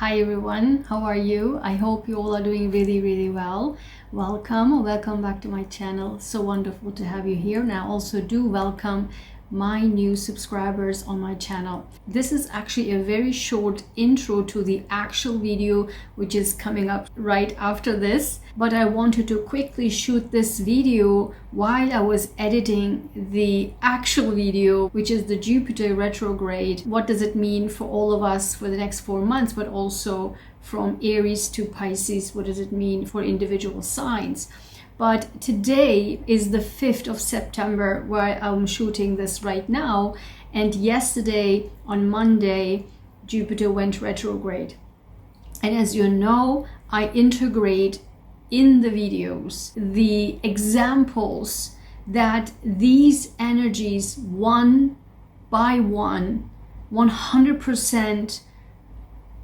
Hi everyone, how are you? I hope you all are doing really well. Welcome back to my channel. So wonderful to have you here. And I also do welcome my new subscribers on my channel. This is actually a very short intro to the actual video which is coming up right after this, but I wanted to quickly shoot this video while I was editing the actual video, which is the Jupiter retrograde. What does it mean for all of us for the next 4 months, but also from Aries to Pisces, what does it mean for individual signs? But today is the 5th of September where I'm shooting this right now. And yesterday on Monday, Jupiter went retrograde. And as you know, I integrate in the videos the examples that these energies one by one, 100%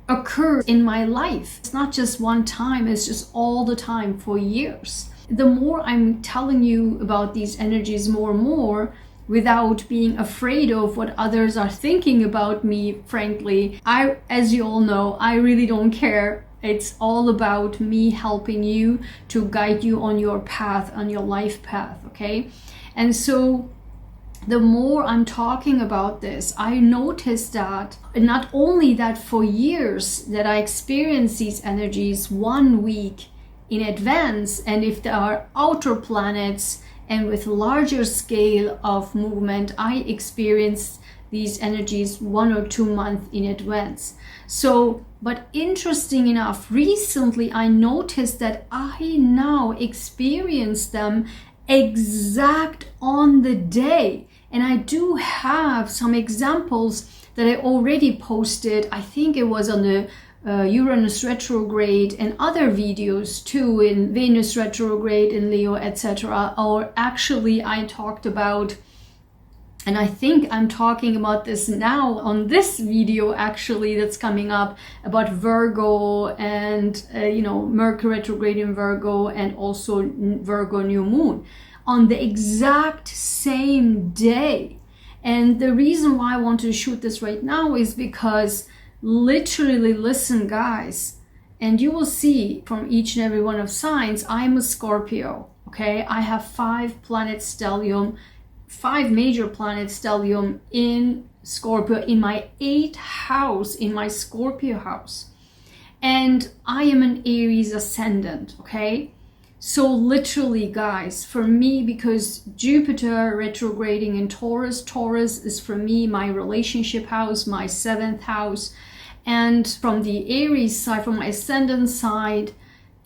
occur in my life. It's not just one time, it's just all the time for years. The more I'm telling you about these energies more and more, without being afraid of what others are thinking about me, frankly, as you all know, I really don't care. It's all about me helping you to guide you on your path, on your life path, okay? And so the more I'm talking about this, I noticed that not only that for years that I experience these energies 1 week in advance, and if there are outer planets and with larger scale of movement, I experience these energies 1 or 2 months in advance. So, but interesting enough, recently I noticed that I now experience them exact on the day. And I do have some examples that I already posted. I think it was on the Uranus retrograde and other videos too, in Venus retrograde in Leo, etc. Or actually I talked about, and I think I'm talking about this now on this video actually that's coming up, about Virgo and Mercury retrograde in Virgo, and also Virgo new moon on the exact same day. And the reason why I want to shoot this right now is because literally, listen guys, and you will see from each and every one of signs, I'm a Scorpio, okay? I have 5 planet stellium, 5 major planet stellium in Scorpio, in my 8th house, in my Scorpio house. And I am an Aries ascendant, okay? So literally guys, for me, because Jupiter retrograding in Taurus, Taurus is for me my relationship house, my 7th house. And from the Aries side, from my ascendant side,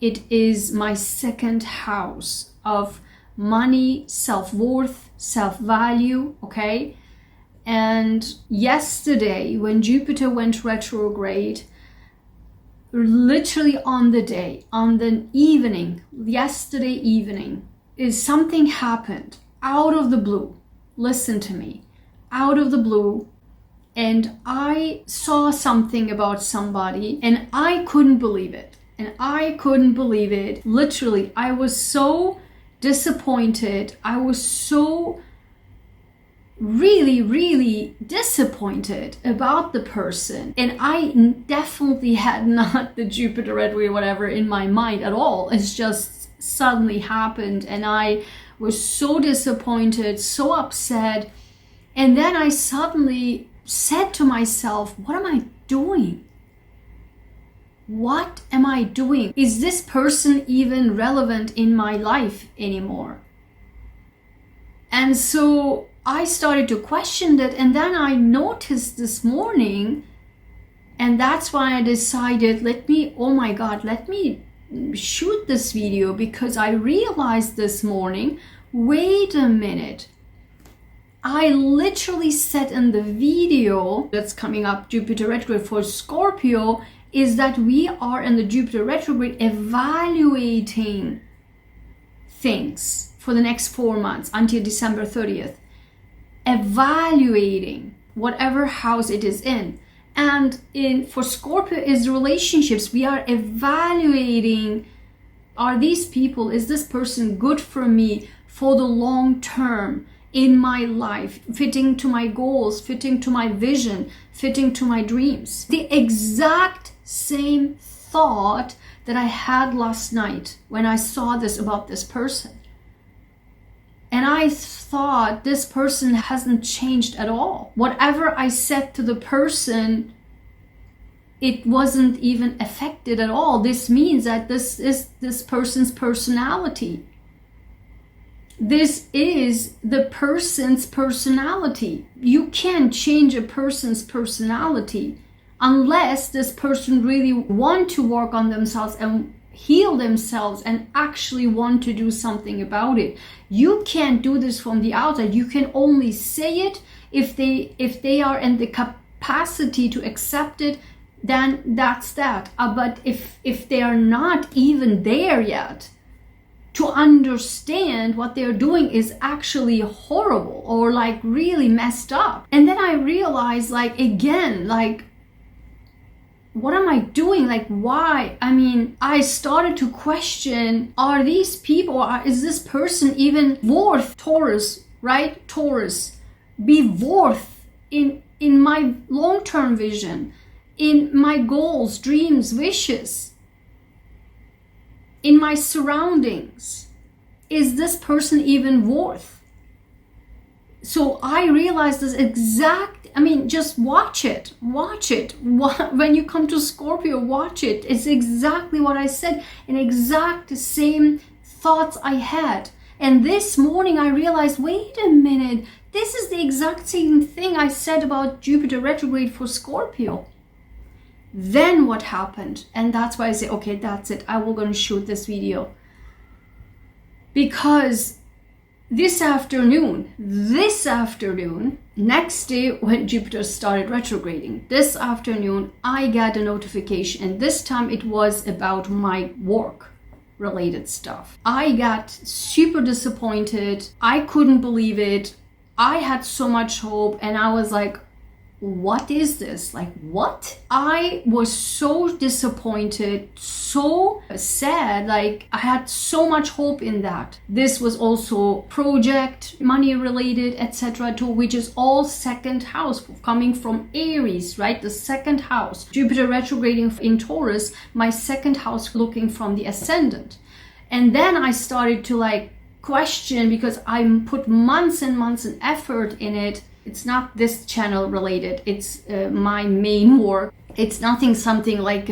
it is my 2nd house of money, self-worth, self-value, okay? And yesterday, when Jupiter went retrograde, literally on the day, on the evening, yesterday evening, is something happened out of the blue. Listen to me, out of the blue. And I saw something about somebody and I couldn't believe it. And I couldn't believe it. Literally, I was so disappointed. I was so really disappointed about the person. And I definitely had not the Jupiter retrograde or whatever in my mind at all. It's just suddenly happened. And I was so disappointed, so upset. And then I suddenly said to myself, what am I doing? What am I doing? Is this person even relevant in my life anymore? And so I started to question that, and then I noticed this morning, and that's why I decided, let me shoot this video, because I realized this morning, wait a minute, I literally said in the video that's coming up, Jupiter retrograde for Scorpio, is that we are in the Jupiter retrograde evaluating things for the next 4 months until December 30th. Evaluating whatever house it is in. And for Scorpio is relationships. We are evaluating, are these people, is this person good for me for the long term? in my life, fitting to my goals, fitting to my vision, fitting to my dreams. The exact same thought that I had last night when I saw this about this person. And I thought, this person hasn't changed at all. Whatever I said to the person, it wasn't even affected at all. This means that this is this person's personality. This is the person's personality. You can't change a person's personality unless this person really want to work on themselves and heal themselves and actually want to do something about it. You can't do this from the outside. You can only say it if they are in the capacity to accept it, then that's that. But if they are not even there yet to understand what they're doing is actually horrible or like really messed up. And then I realized, like, again, like, what am I doing? Like, why? I mean, I started to question, are these people, is this person even worth Taurus, right? Taurus, be worth in my long-term vision, in my goals, dreams, wishes, in my surroundings. Is this person even worth? So I realized this just watch it. When you come to Scorpio, watch it. It's exactly what I said, and exact same thoughts I had. And this morning I realized, wait a minute, this is the exact same thing I said about Jupiter retrograde for Scorpio. Then what happened? And that's why I say, okay, that's it. I will gonna shoot this video. Because this afternoon, next day when Jupiter started retrograding, this afternoon, I got a notification, and this time it was about my work related stuff. I got super disappointed. I couldn't believe it. I had so much hope, and I was like, what is this? Like, what? I was so disappointed, so sad. Like, I had so much hope in that. This was also project, money related, etc., too, which is all second house, coming from Aries, right? The second house. Jupiter retrograding in Taurus, my second house looking from the ascendant. And then I started to like question, because I put months and months and effort in it. It's not this channel related. It's my main work. It's something like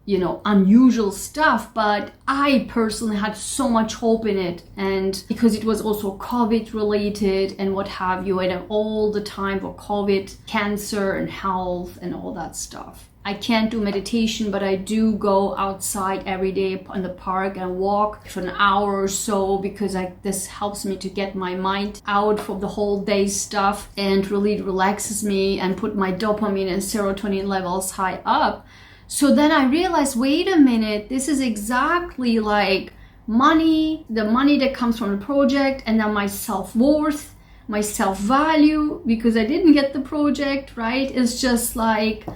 unusual stuff, but I personally had so much hope in it, and because it was also COVID related and what have you, and all the time for COVID, cancer and health and all that stuff. I can't do meditation, but I do go outside every day in the park and walk for an hour or so, because this helps me to get my mind out from the whole day stuff and really relaxes me and put my dopamine and serotonin levels high up. So then I realized, wait a minute, this is exactly like money, the money that comes from the project, and then my self-worth, my self-value, because I didn't get the project, right? It's just like,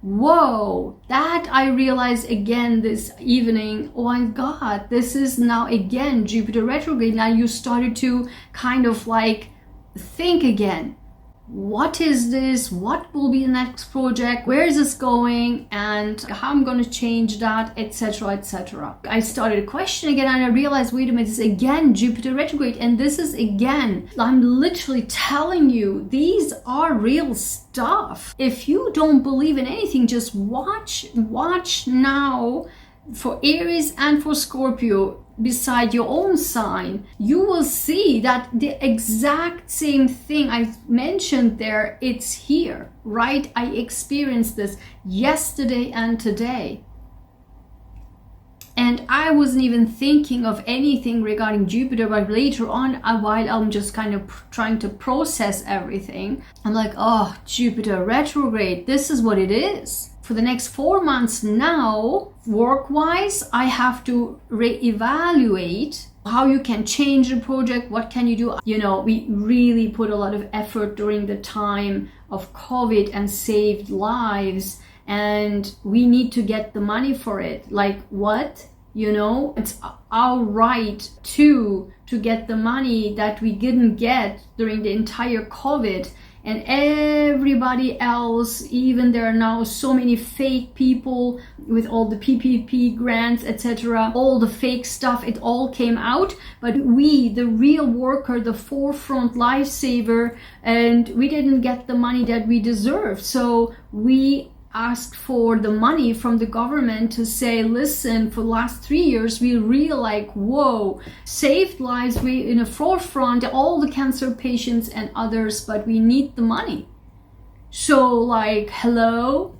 whoa, that I realized again this evening. Oh my God, this is now again Jupiter retrograde. Now you started to kind of like think again. What is this? What will be the next project? Where is this going? And how I'm going to change that, etc., etc. I started to question again, and I realized, wait a minute, this is again Jupiter retrograde, and this is again, I'm literally telling you, these are real stuff. If you don't believe in anything, just watch now for Aries and for Scorpio. Beside your own sign, you will see that the exact same thing I mentioned there, it's here, right? I experienced this yesterday and today. And I wasn't even thinking of anything regarding Jupiter, but later on, while I'm just kind of trying to process everything, I'm like, oh, Jupiter retrograde, this is what it is. For the next 4 months now, work-wise, I have to reevaluate how you can change the project, what can you do. You know, we really put a lot of effort during the time of COVID and saved lives, and we need to get the money for it. Like, what? You know, it's our right to get the money that we didn't get during the entire COVID. And everybody else, even there are now so many fake people with all the PPP grants, etc., all the fake stuff, it all came out. But we, the real worker, the forefront lifesaver, and we didn't get the money that we deserved. So we asked for the money from the government to say, listen, for the last 3 years we really like, whoa, saved lives, we in the forefront, all the cancer patients and others, but we need the money. So like, hello.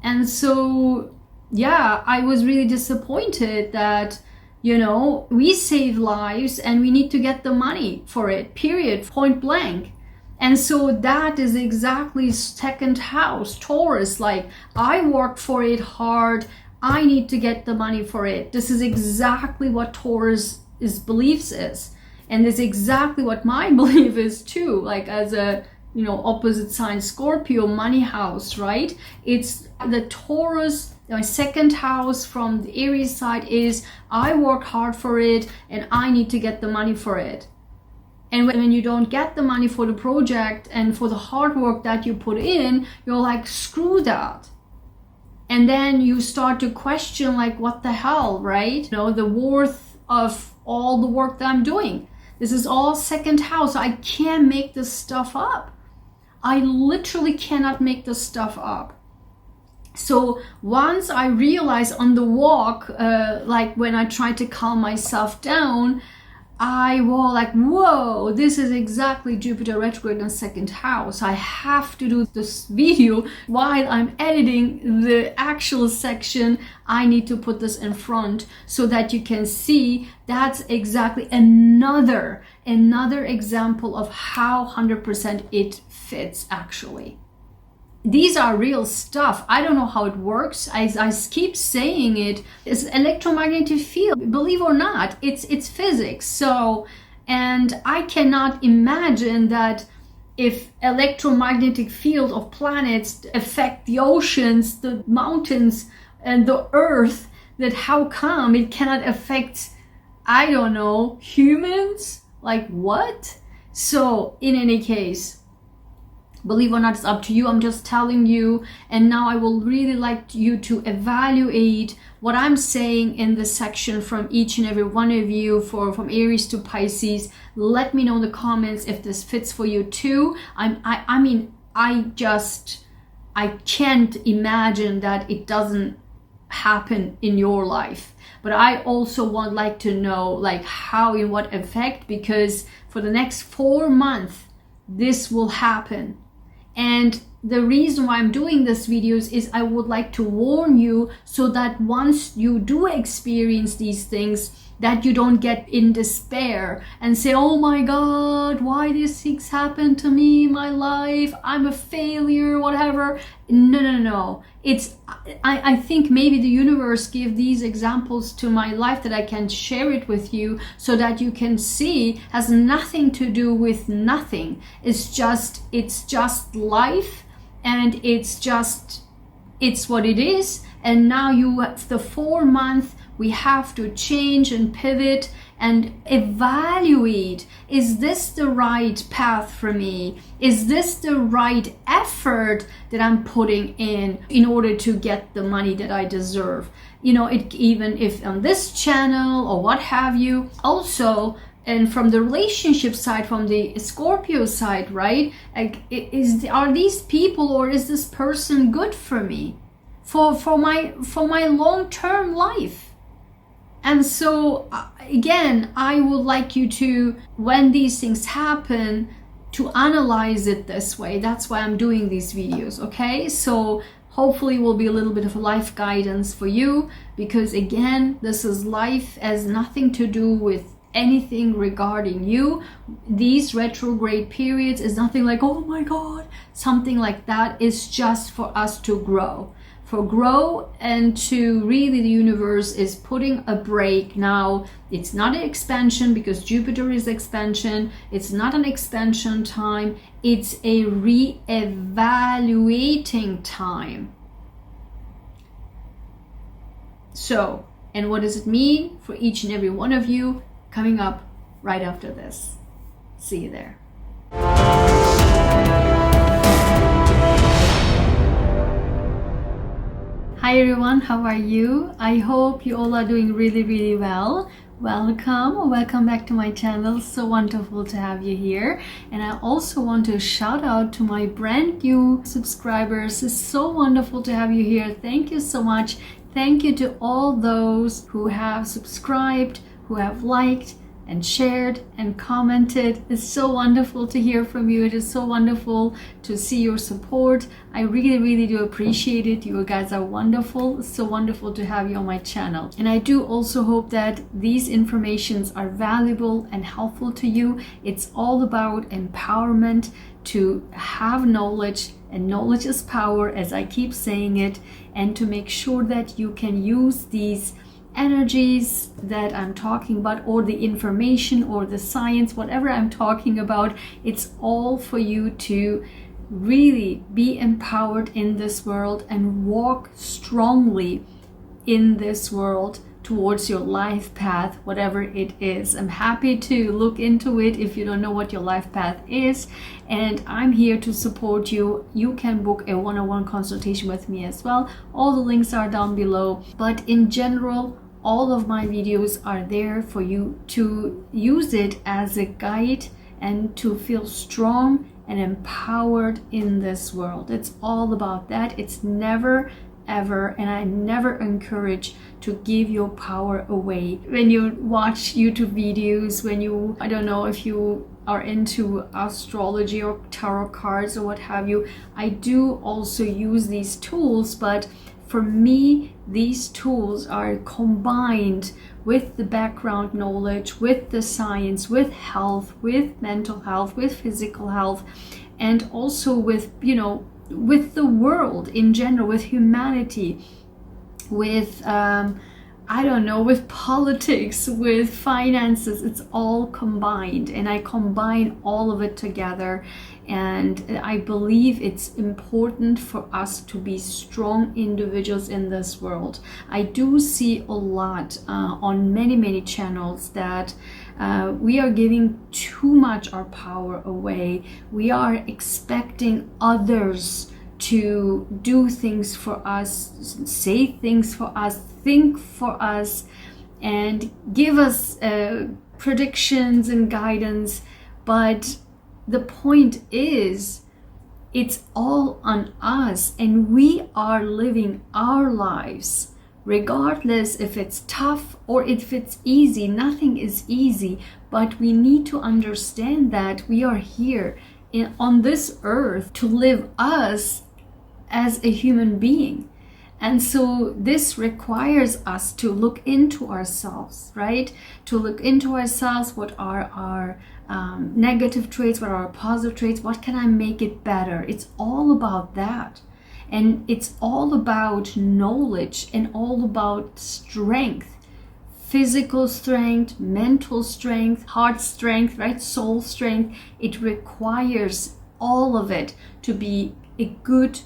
And so yeah, I was really disappointed that, you know, we save lives and we need to get the money for it, period, point blank. And so that is exactly second house, Taurus. Like, I worked for it hard. I need to get the money for it. This is exactly what Taurus' beliefs is. And it's exactly what my belief is too. Like, as a, you know, opposite sign, Scorpio, money house, right? It's the Taurus, my second house from the Aries side is, I work hard for it and I need to get the money for it. And when you don't get the money for the project and for the hard work that you put in, you're like, screw that. And then you start to question, like, what the hell, right? You know, the worth of all the work that I'm doing. This is all second house. I can't make this stuff up. I literally cannot make this stuff up. So once I realized on the walk, like when I tried to calm myself down, I was like, whoa, this is exactly Jupiter retrograde in second house. I have to do this video while I'm editing the actual section. I need to put this in front so that you can see that's exactly another example of how 100% it fits actually. These are real stuff. I don't know how it works. I keep saying it. It's electromagnetic field. Believe or not, it's physics. So, and I cannot imagine that if electromagnetic field of planets affect the oceans, the mountains, and the earth, that how come it cannot affect, I don't know, humans? Like what? So, in any case, believe or not, it's up to you. I'm just telling you. And now I will really like you to evaluate what I'm saying in the section from each and every one of you, from Aries to Pisces. Let me know in the comments if this fits for you too. I mean, I can't imagine that it doesn't happen in your life. But I also like to know, like, how, in what effect, because for the next 4 months, this will happen. And the reason why I'm doing these videos is I would like to warn you so that once you do experience these things, that you don't get in despair and say, oh my God, why these things happen to me in my life? I'm a failure, whatever. No. I think maybe the universe gave these examples to my life that I can share it with you so that you can see has nothing to do with nothing. It's just life, and it's what it is. And now you have the 4 months, we have to change and pivot and evaluate, is this the right path for me? Is this the right effort that I'm putting in order to get the money that I deserve? You know, even if on this channel or what have you. Also, and from the relationship side, from the Scorpio side, right? Like, are these people, or is this person good for me? For my long-term life. And so again, I would like you to, when these things happen, to analyze it this way. That's why I'm doing these videos, okay? So hopefully it will be a little bit of a life guidance for you, because again, this is life, has nothing to do with anything regarding you. These retrograde periods is nothing like, oh my God, something like that. Is just for us to grow. And to really, the universe is putting a break now. It's not an expansion, because Jupiter is expansion. It's not an expansion time. It's a re-evaluating time. So and what does it mean for each and every one of you, coming up right after this. See you there. Hi everyone, how are you? I hope you all are doing really, really well. Welcome back to my channel. So wonderful to have you here. And I also want to shout out to my brand new subscribers. It's so wonderful to have you here. Thank you so much. Thank you to all those who have subscribed, who have liked and shared and commented. It's so wonderful to hear from you. It is so wonderful to see your support. I really, really do appreciate it. You guys are wonderful. It's so wonderful to have you on my channel. And I do also hope that these informations are valuable and helpful to you. It's all about empowerment, to have knowledge, and knowledge is power, as I keep saying it, and to make sure that you can use these energies that I'm talking about, or the information or the science, whatever I'm talking about. It's all for you to really be empowered in this world and walk strongly in this world towards your life path, whatever it is. I'm happy to look into it if you don't know what your life path is, and I'm here to support you. You can book a one-on-one consultation with me as well. All the links are down below, but in general, all of my videos are there for you to use it as a guide and to feel strong and empowered in this world. It's all about that. It's never ever, and I never encourage to give your power away. When you watch YouTube videos, when you, I don't know if you are into astrology or tarot cards or what have you, I do also use these tools, but for me, these tools are combined with the background knowledge, with the science, with health, with mental health, with physical health, and also with, you know, with the world in general, with humanity, with I don't know, with politics, with finances. It's all combined, and I combine all of it together. And I believe it's important for us to be strong individuals in this world. I do see a lot on many channels that we are giving too much our power away. We are expecting others to do things for us, say things for us, think for us, and give us predictions and guidance. But the point is, it's all on us, and we are living our lives regardless if it's tough or if it's easy. Nothing is easy, but we need to understand that we are here on this earth to live us as a human being. And so this requires us to look into ourselves, right? To look into ourselves. What are our negative traits? What are our positive traits? What can I make it better? It's all about that. And it's all about knowledge and all about strength. Physical strength, mental strength, heart strength, right? Soul strength. It requires all of it to be a good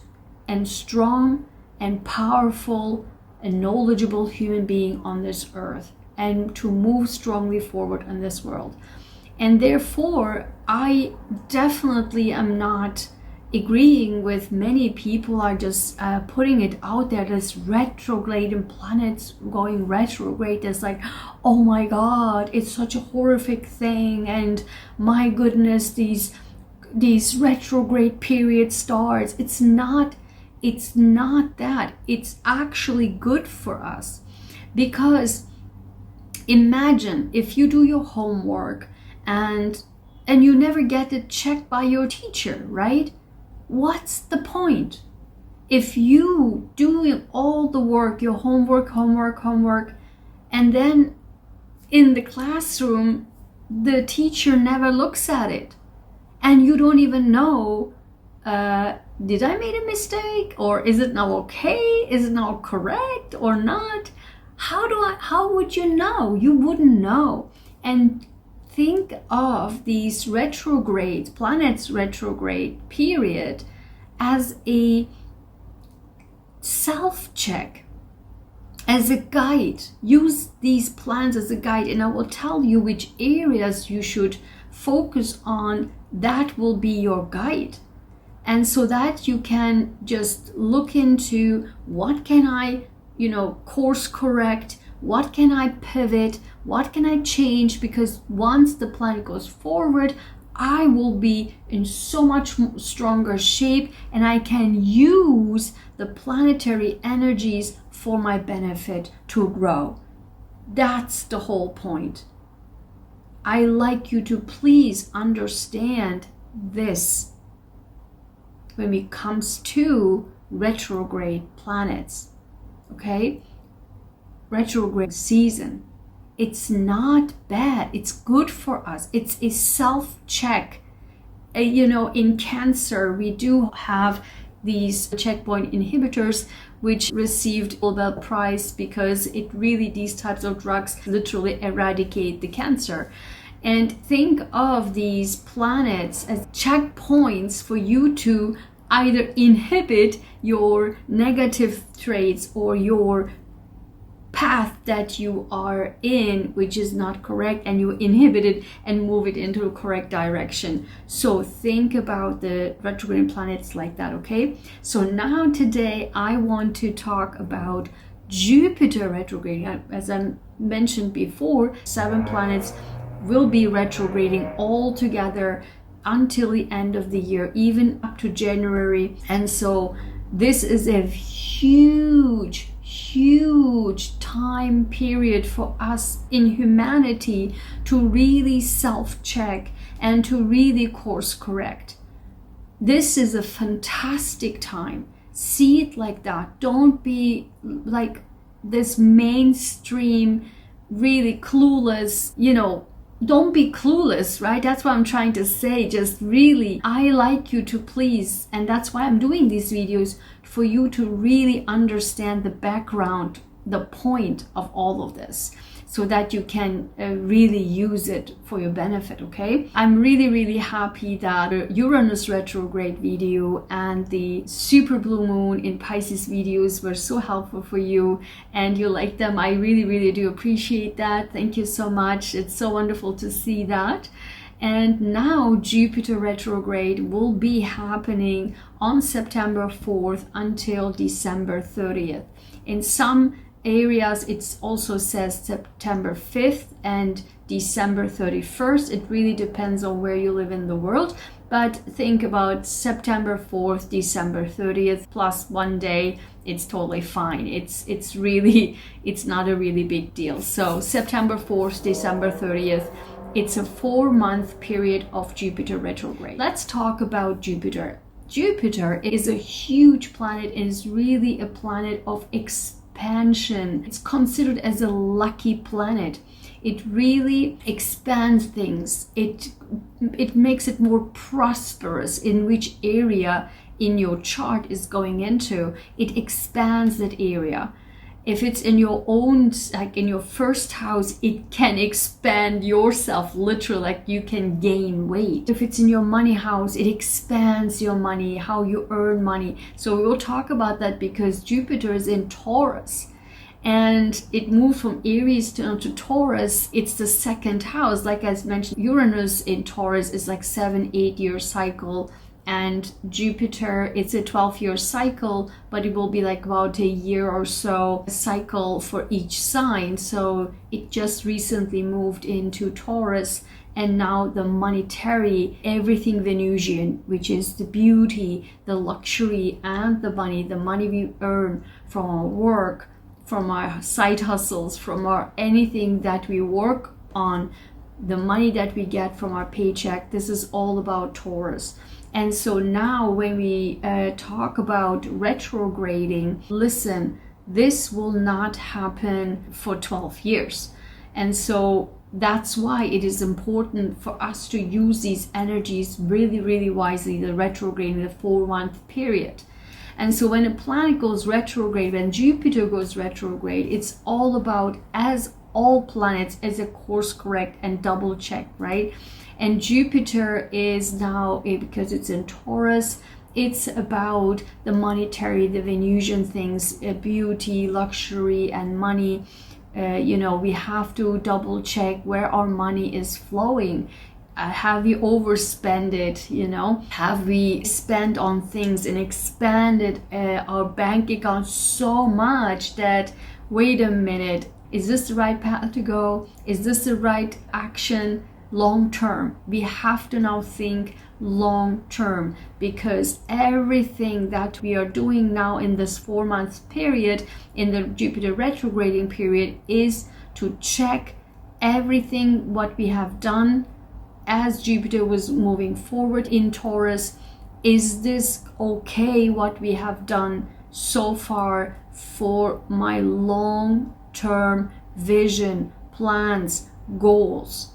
and strong and powerful and knowledgeable human being on this earth, and to move strongly forward in this world. And therefore, I definitely am not agreeing with many people are just putting it out there, this retrograde and planets going retrograde. It's like, oh my God, it's such a horrific thing, and my goodness, these retrograde period starts. It's not that. It's actually good for us, because imagine if you do your homework and you never get it checked by your teacher, right? What's the point? If you doing all the work, your homework, and then in the classroom, the teacher never looks at it, and you don't even know, did I make a mistake, or is it now okay? Is it now correct or not? How would you know? You wouldn't know. And think of these retrograde planets, retrograde period, as a self-check, as a guide. Use these planets as a guide, and I will tell you which areas you should focus on. That will be your guide. And so that you can just look into, what can I, course correct? What can I pivot? What can I change? Because once the planet goes forward, I will be in so much stronger shape, and I can use the planetary energies for my benefit to grow. That's the whole point. I like you to please understand this when it comes to retrograde planets. Okay? Retrograde season. It's not bad. It's good for us. It's a self-check. In Cancer, we do have these checkpoint inhibitors, which received a Nobel Prize because these types of drugs literally eradicate the cancer. And think of these planets as checkpoints for you to either inhibit your negative traits or your path that you are in, which is not correct, and you inhibit it and move it into a correct direction. So think about the retrograde planets like that, okay? So now today I want to talk about Jupiter retrograde. As I mentioned before, 7 planets will be retrograding all together until the end of the year, even up to January. And so this is a huge time period for us in humanity to really self-check and to really course correct. This is a fantastic time. See it like that. Don't be like this mainstream, really clueless, don't be clueless, right? That's what I'm trying to say. Just really, I like you to please, and that's why I'm doing these videos, for you to really understand the background, the point of all of this, so that you can really use it for your benefit, okay? I'm really happy that the Uranus retrograde video and the super blue moon in Pisces videos were so helpful for you and you like them. I really do appreciate that. Thank you so much. It's so wonderful to see that. And now Jupiter retrograde will be happening on September 4th until December 30th. In some areas it also says September 5th and December 31st. It really depends on where you live in the world, but think about September 4th, December 30th plus 1 day. It's totally fine. It's not a really big deal. So September 4th, December 30th, it's a 4-month period of Jupiter retrograde. Let's talk about Jupiter. Jupiter is a huge planet and is really a planet of expansion. It's considered as a lucky planet. It really expands things. It makes it more prosperous in which area in your chart is going into. It expands that area. If it's in your own, like in your first house, it can expand yourself, literally, like you can gain weight. If it's in your money house, it expands your money, how you earn money. So we'll talk about that because Jupiter is in Taurus and it moved from Aries to Taurus. It's the second house. Like I mentioned, Uranus in Taurus is like 7-8 year cycle. And Jupiter, it's a 12-year cycle, but it will be like about a year or so cycle for each sign. So it just recently moved into Taurus, and now the monetary, everything Venusian, which is the beauty, the luxury, and the money we earn from our work, from our side hustles, from our anything that we work on, the money that we get from our paycheck. This is all about Taurus. And so now when we talk about retrograding, listen, this will not happen for 12 years. And so that's why it is important for us to use these energies really wisely, the retrograde in the 4-month period. And so when a planet goes retrograde, when Jupiter goes retrograde, it's all about, as all planets, as a course correct and double check, right? And Jupiter is now, because it's in Taurus, It's about the monetary, the Venusian things, beauty, luxury, and money. You know, we have to double check where our money is flowing. Have we overspent it? You know, have we spent on things and expanded our bank account so much that, wait a minute, is this the right path to go? Is this the right action long term? We have to now think long term, because everything that we are doing now in this 4 month period, in the Jupiter retrograding period, is to check everything what we have done as Jupiter was moving forward in Taurus. Is this okay what we have done so far for my long term vision, plans, goals?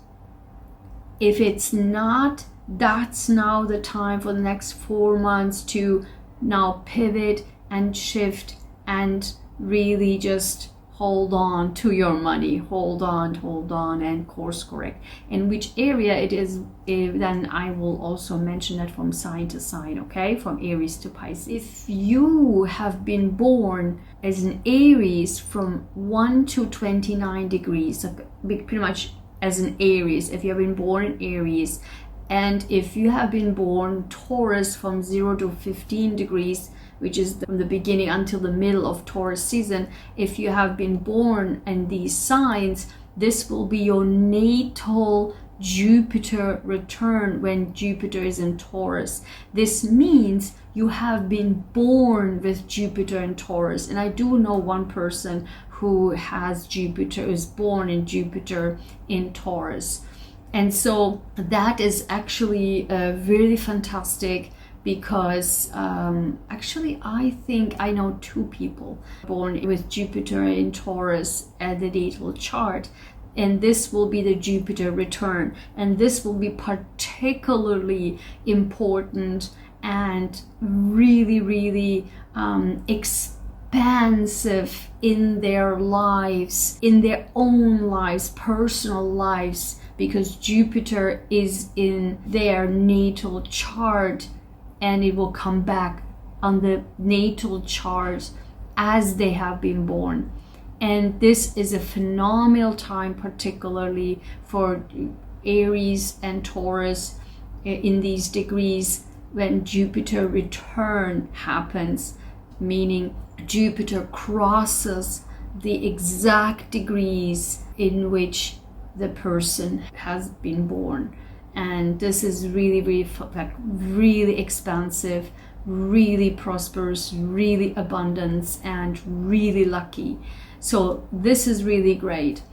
If it's not, that's now the time for the next 4 months to now pivot and shift and really just hold on to your money, hold on, and course correct. In which area it is, then I will also mention that from sign to sign, okay, from Aries to Pisces. If you have been born as an Aries from 1 to 29 degrees, so pretty much as an Aries, if you have been born in Aries, and if you have been born Taurus from 0 to 15 degrees, which is from the beginning until the middle of Taurus season, if you have been born in these signs, this will be your natal Jupiter return when Jupiter is in Taurus. This means you have been born with Jupiter in Taurus. And I do know one person who has Jupiter, is born in Jupiter in Taurus. And so that is actually really fantastic, because actually I think I know 2 people born with Jupiter in Taurus at the natal chart. And this will be the Jupiter return. And this will be particularly important and really, really expansive in their lives, in their own lives, personal lives, because Jupiter is in their natal chart, and it will come back on the natal chart as they have been born. And this is a phenomenal time, particularly for Aries and Taurus in these degrees, when Jupiter return happens, meaning Jupiter crosses the exact degrees in which the person has been born. And this is really, really, like, really expansive, really prosperous, really abundance, and really lucky. So this is really great.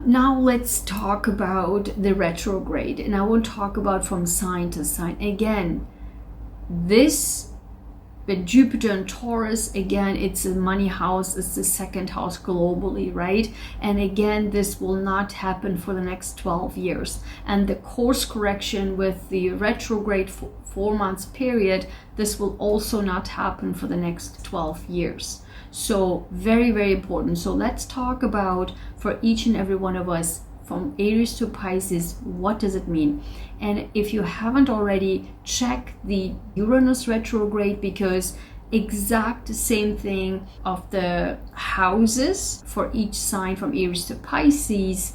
Now let's talk about the retrograde, and I will talk about from sign to sign. Again, this, with Jupiter and Taurus, again, it's a money house, it's the 2nd house globally, right? And again, this will not happen for the next 12 years. And the course correction with the retrograde 4 months period, this will also not happen for the next 12 years. So very, very important. So let's talk about, for each and every one of us, from Aries to Pisces, what does it mean? And if you haven't already, check the Uranus retrograde, because exact same thing of the houses for each sign from Aries to Pisces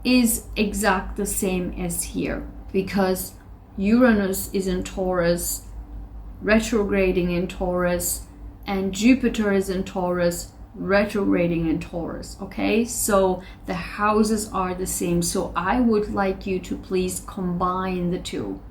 is exact the same as here, because Uranus is in Taurus, retrograding in Taurus, and Jupiter is in Taurus, retrograding in Taurus. Okay, so the houses are the same. So I would like you to please combine the 2,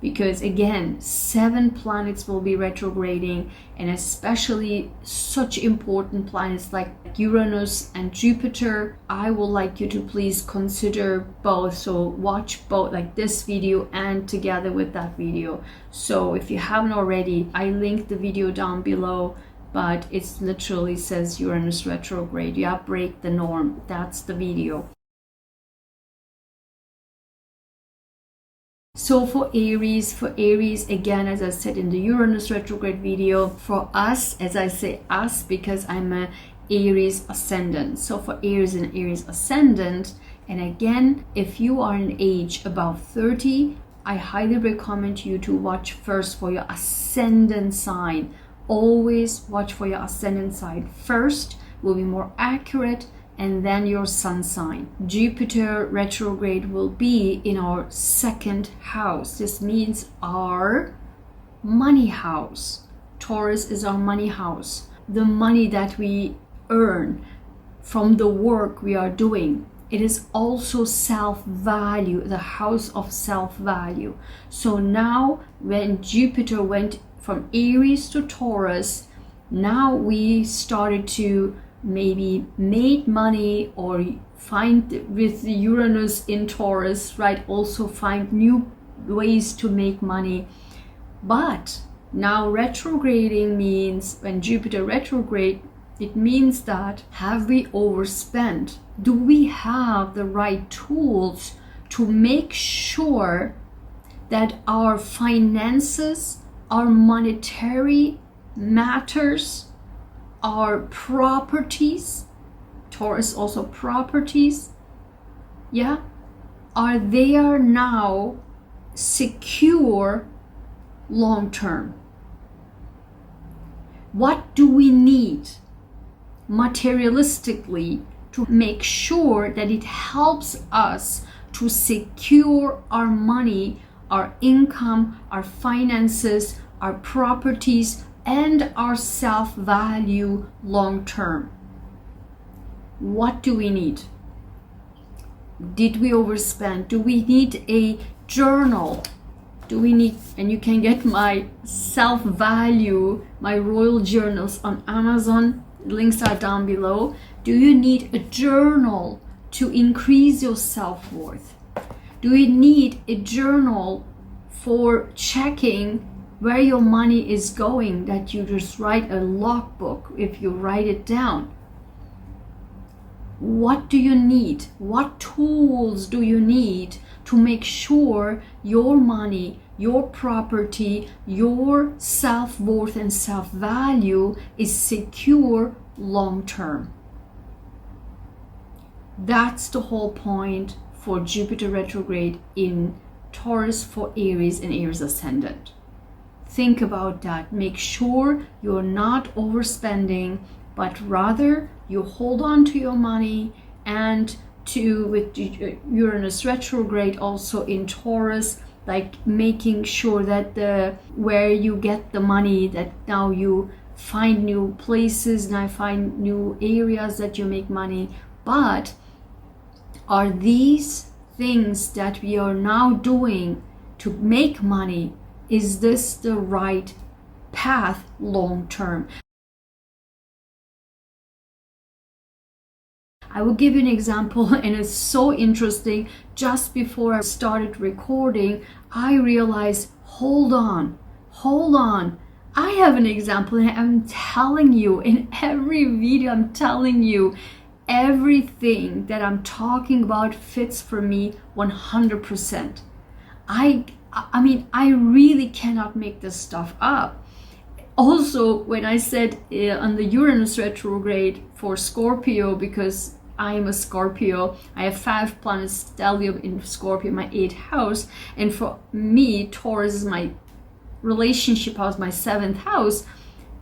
because again, 7 planets will be retrograding, and especially such important planets like Uranus and Jupiter. I would like you to please consider both. So watch both, like this video and together with that video. So if you haven't already, I linked the video down below, but it literally says Uranus retrograde. You have to break the norm. That's the video. So for Aries, again, as I said in the Uranus retrograde video, for us, as I say us because I'm a Aries ascendant. So for Aries and Aries ascendant, And again, if you are an age above 30, I highly recommend you to watch first for your ascendant sign. Always watch for your ascendant sign first, will be more accurate, and then your sun sign. Jupiter retrograde will be in our second house. This means our money house. Taurus is our money house. The money that we earn from the work we are doing. It is also self-value, the house of self-value. So now when Jupiter went from Aries to Taurus, now we started to maybe make money or find with Uranus in Taurus, right? Also find new ways to make money. But now retrograding means when Jupiter retrograde, it means that have we overspent? Do we have the right tools to make sure that our finances, our monetary matters, our properties, Taurus also properties, yeah, are they are now secure long term? What do we need materialistically to make sure that it helps us to secure our money, our income, our finances, our properties, and our self-value long term? What do we need? Did we overspend? Do we need a journal? Do we need, and you can get my self-value, my royal journals on Amazon. Links are down below. Do you need a journal to increase your self-worth? Do you need a journal for checking where your money is going, that you just write a logbook if you write it down? What do you need? What tools do you need to make sure your money, your property, your self-worth and self-value is secure long term? That's the whole point for Jupiter retrograde in Taurus for Aries and Aries ascendant. Think about that. Make sure you're not overspending, but rather you hold on to your money, and to with Uranus retrograde also in Taurus, like making sure that the where you get the money, that now you find new places, now find new areas that you make money. But are these things that we are now doing to make money, is this the right path long term? I will give you an example, and it's so interesting. Just before I started recording, I realized, hold on. I have an example, and I'm telling you in every video, I'm telling you everything that I'm talking about fits for me 100%. I mean, I really cannot make this stuff up. Also, when I said on the Uranus retrograde for Scorpio, because I am a Scorpio, I have 5 planets stellium in Scorpio, my 8th house, and for me, Taurus is my relationship house, my 7th house.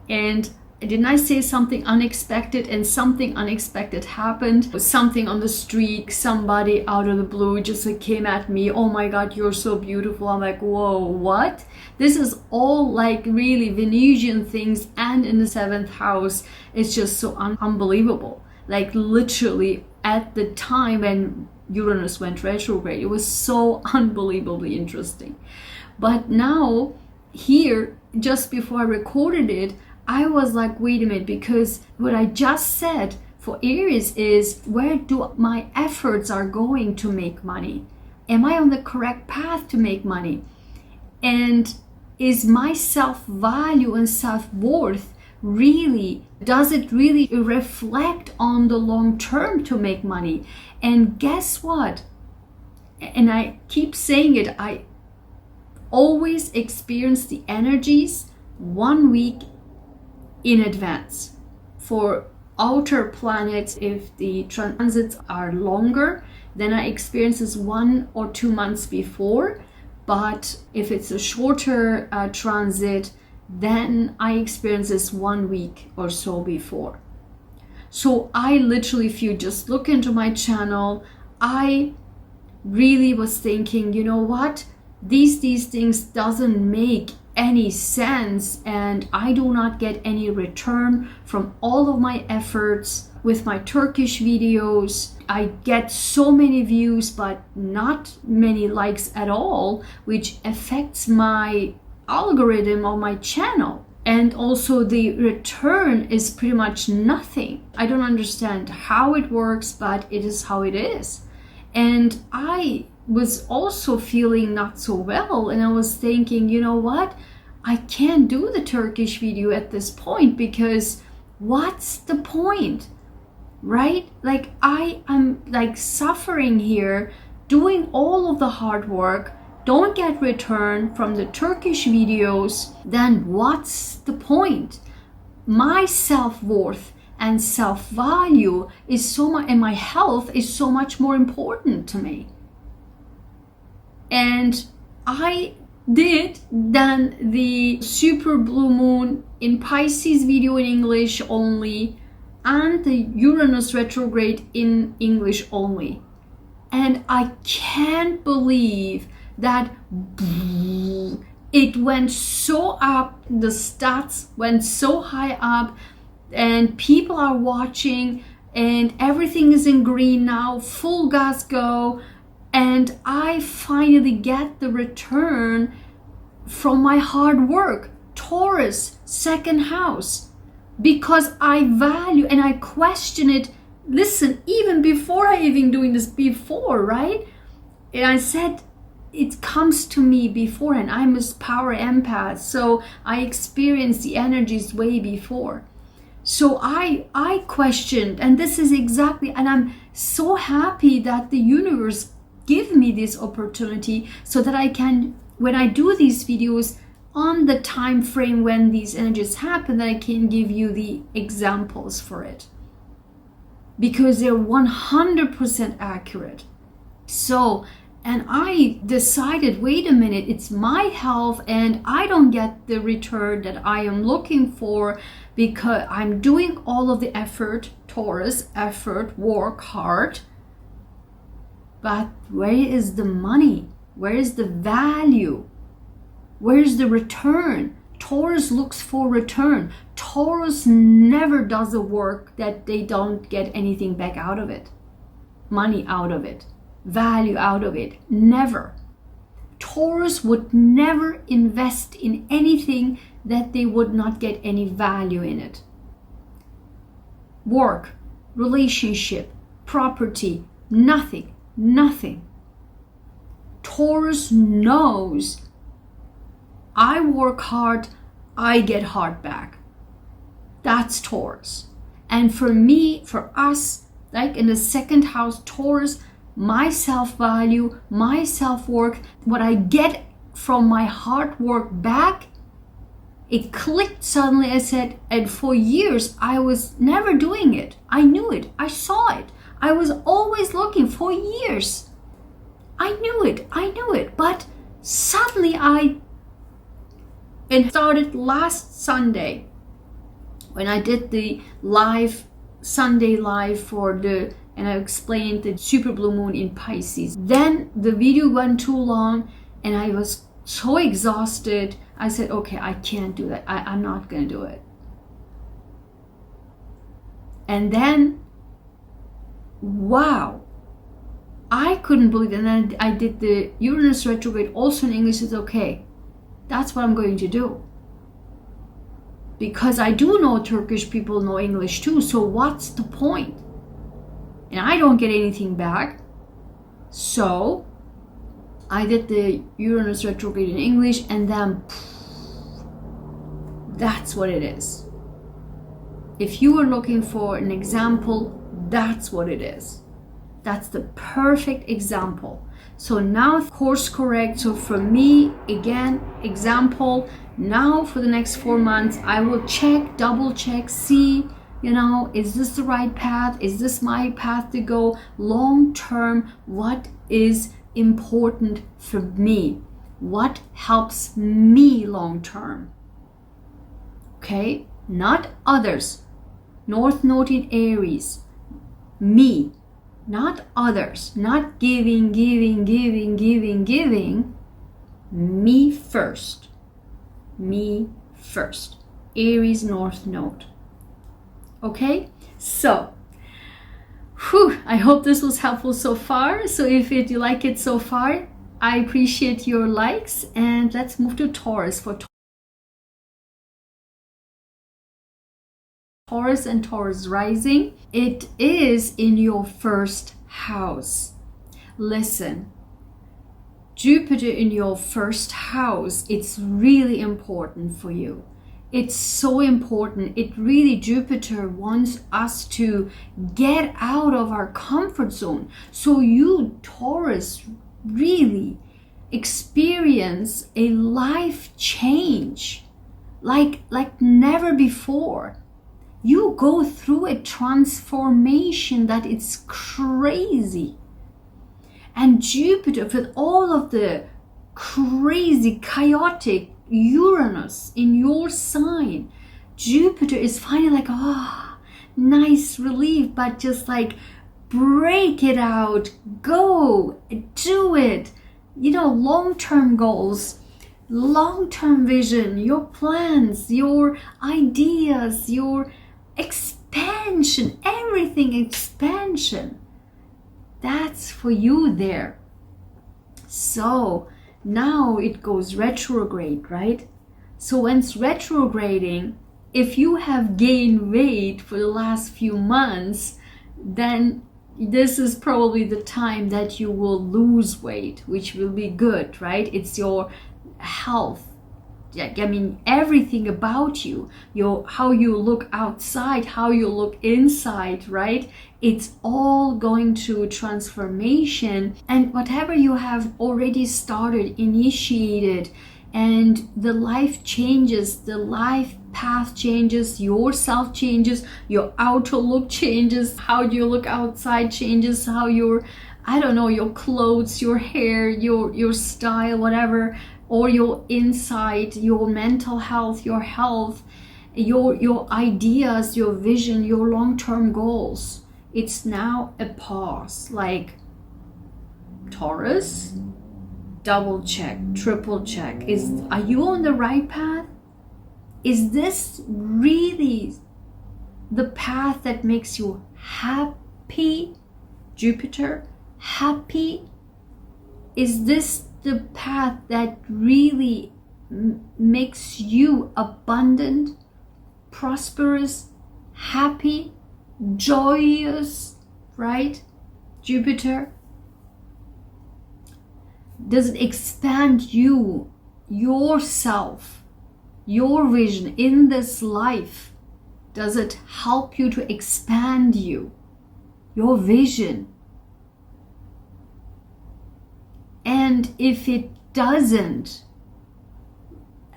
And didn't I say something unexpected? And something unexpected happened. Something on the street, somebody out of the blue just like came at me. Oh my God, you're so beautiful. I'm like, whoa, what? This is all like really Venusian things, and in the 7th house, it's just so unbelievable. Like literally at the time when Uranus went retrograde, it was so unbelievably interesting. But now here, just before I recorded it, I was like, wait a minute, because what I just said for Aries is, where do my efforts are going to make money? Am I on the correct path to make money? And is my self-value and self-worth really, does it really reflect on the long term to make money? And guess what? And I keep saying it, I always experience the energies 1 week in advance. For outer planets, if the transits are longer, then I experience this 1 or 2 months before. But if it's a shorter transit, then I experience this 1 week or so before. So I literally, if you just look into my channel, I really was thinking, you know what, these things doesn't make any sense, and I do not get any return from all of my efforts with my Turkish videos. I get so many views but not many likes at all, which affects my algorithm on my channel. And also the return is pretty much nothing. I don't understand how it works, but it is how it is. And I was also feeling not so well, and I was thinking, you know what, I can't do the Turkish video at this point, because what's the point, right? Like, I am like suffering here, doing all of the hard work, don't get return from the Turkish videos, then what's the point? My self-worth and self-value is so much, and my health is so much more important to me. And I did then the super blue moon in Pisces video in English only, and the Uranus retrograde in English only. And I can't believe that it went so up, the stats went so high up, and people are watching, and everything is in green now, full gas go, and I finally get the return from my hard work. Taurus, second house, because I value and I question it. Listen, even before I even doing this before, right? And I said, it comes to me before, and I'm a power empath, so I experienced the energies way before. So I questioned, and this is exactly, and I'm so happy that the universe give me this opportunity so that I can, when I do these videos on the time frame when these energies happen, that I can give you the examples for it, because they're 100% accurate. So, and I decided, wait a minute, it's my health and I don't get the return that I am looking for, because I'm doing all of the effort, Taurus, effort, work hard. But where is the money? Where is the value? Where is the return? Taurus looks for return. Taurus never does the work that they don't get anything back out of it. Money out of it. Value out of it. Never. Taurus would never invest in anything that they would not get any value in it. Work, relationship, property, nothing. Nothing. Taurus knows, I work hard, I get hard back. That's Taurus. And for me, for us, like in the second house, Taurus, my self-value, my self-worth, what I get from my hard work back, it clicked suddenly. I said, and for years I was never doing it. I knew it. I saw it. I was always looking for years. I knew it. But suddenly it started last Sunday when I did the Sunday live and I explained the super blue moon in Pisces. Then the video went too long and I was so exhausted. I said, okay, I can't do that. I'm not going to do it. And then, wow, I couldn't believe it. And then I did the Uranus retrograde also in English. It's okay. That's what I'm going to do. Because I do know Turkish people know English too. So what's the point? And I don't get anything back. So I did the Uranus retrograde in English, and then that's what it is. If you were looking for an example, that's what it is. That's the perfect example. So now course correct. So for me, again, example, now for the next 4 months, I will check, double check, see You know, is this the right path? Is this my path to go? Long term, what is important for me? What helps me long term? Okay, not others. North Node in Aries, me, not others, not giving, me first, me first. Aries North Node. Okay, so I hope this was helpful so far. So if you like it so far, I appreciate your likes, and let's move to Taurus. For Taurus and Taurus rising, it is in your first house. Listen, Jupiter in your first house, it's really important for you. It's so important. It really, Jupiter wants us to get out of our comfort zone. So you, Taurus, really experience a life change like never before. You go through a transformation that it's crazy. And Jupiter, with all of the crazy, chaotic Uranus in your sign, Jupiter is finally like, nice relief, but just like break it out, go, do it. You know, long-term goals, long-term vision, your plans, your ideas, your expansion, everything expansion. That's for you there. So now it goes retrograde, right? So when it's retrograding, if you have gained weight for the last few months, then this is probably the time that you will lose weight, which will be good, right? It's your health. I mean, everything about you, how you look outside, how you look inside, right? It's all going through transformation. And whatever you have already started, initiated, and the life changes, the life path changes, yourself changes, your outer look changes, how you look outside changes, how your, I don't know, your clothes, your hair, your style, whatever, or your inside, your mental health, your health, your ideas, your vision, your long-term goals. It's now a pause. Like, Taurus, double check, triple check. Are you on the right path? Is this really the path that makes you happy? Jupiter, happy? Is this the path that really makes you abundant, prosperous, happy, joyous, right? Jupiter, does it expand you, yourself, your vision in this life? Does it help you to expand you, your vision? And if it doesn't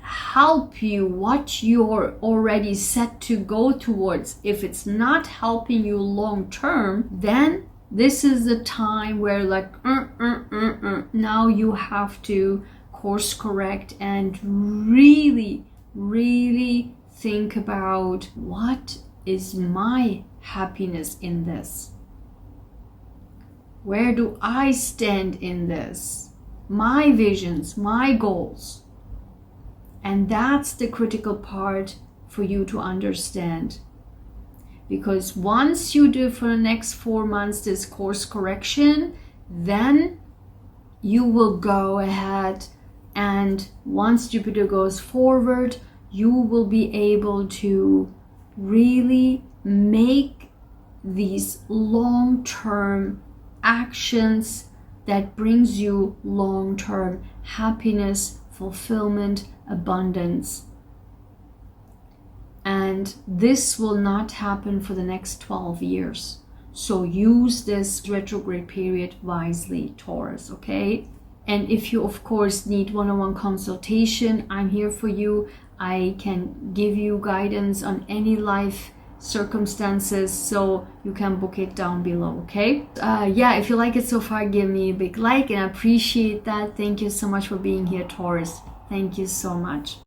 help you what you're already set to go towards, if it's not helping you long term, then this is the time where like now you have to course correct and really think about, what is my happiness in this? Where do I stand in this? My visions, my goals. And that's the critical part for you to understand. Because once you do for the next 4 months this course correction, then you will go ahead, and once Jupiter goes forward, you will be able to really make these long-term actions that brings you long-term happiness, fulfillment, abundance. And this will not happen for the next 12 years. So use this retrograde period wisely, Taurus, okay? And if you, of course, need one-on-one consultation, I'm here for you. I can give you guidance on any life circumstances, so you can book it down below. Okay, yeah, if you like it so far, give me a big like, and I appreciate that. Thank you so much for being here, Taurus. Thank you so much.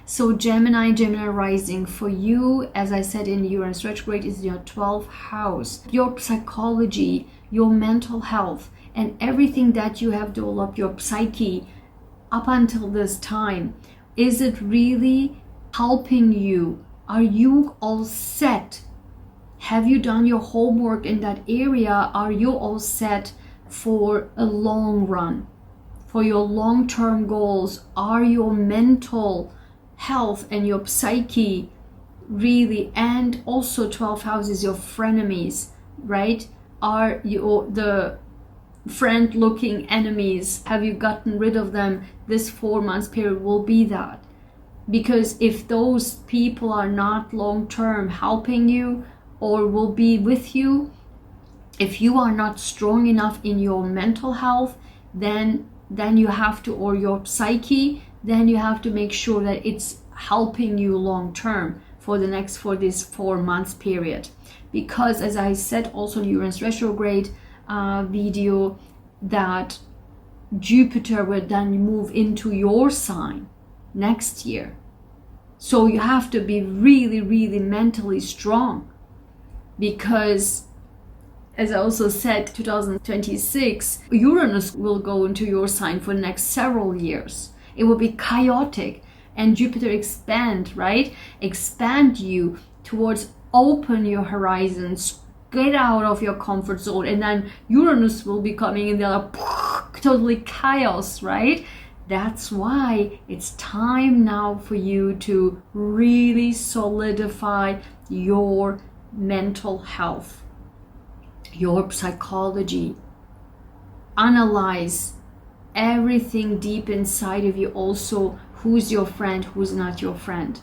So Gemini rising, for you, as I said, in Uranus retrograde, is your 12th house. Your psychology, your mental health, and everything that you have developed, your psyche up until this time, is it really helping you? Are you all set? Have you done your homework in that area? Are you all set for a long run, for your long-term goals? Are your mental health and your psyche really, and also 12th house is your frenemies, right? Are you the friend looking enemies? Have you gotten rid of them? This 4 months period will be that, because if those people are not long-term helping you or will be with you, if you are not strong enough in your mental health, then you have to, or your psyche, then you have to make sure that it's helping you long term for this 4 months period. Because as I said also in Uranus retrograde video, that Jupiter will then move into your sign next year. So you have to be really, really mentally strong, because as I also said, 2026, Uranus will go into your sign for the next several years. It will be chaotic, and Jupiter expand, right? Expand you towards open your horizons, get out of your comfort zone, and then Uranus will be coming in there, totally chaos, right? That's why it's time now for you to really solidify your mental health, your psychology. Analyze everything deep inside of you. Also, who's your friend, who's not your friend,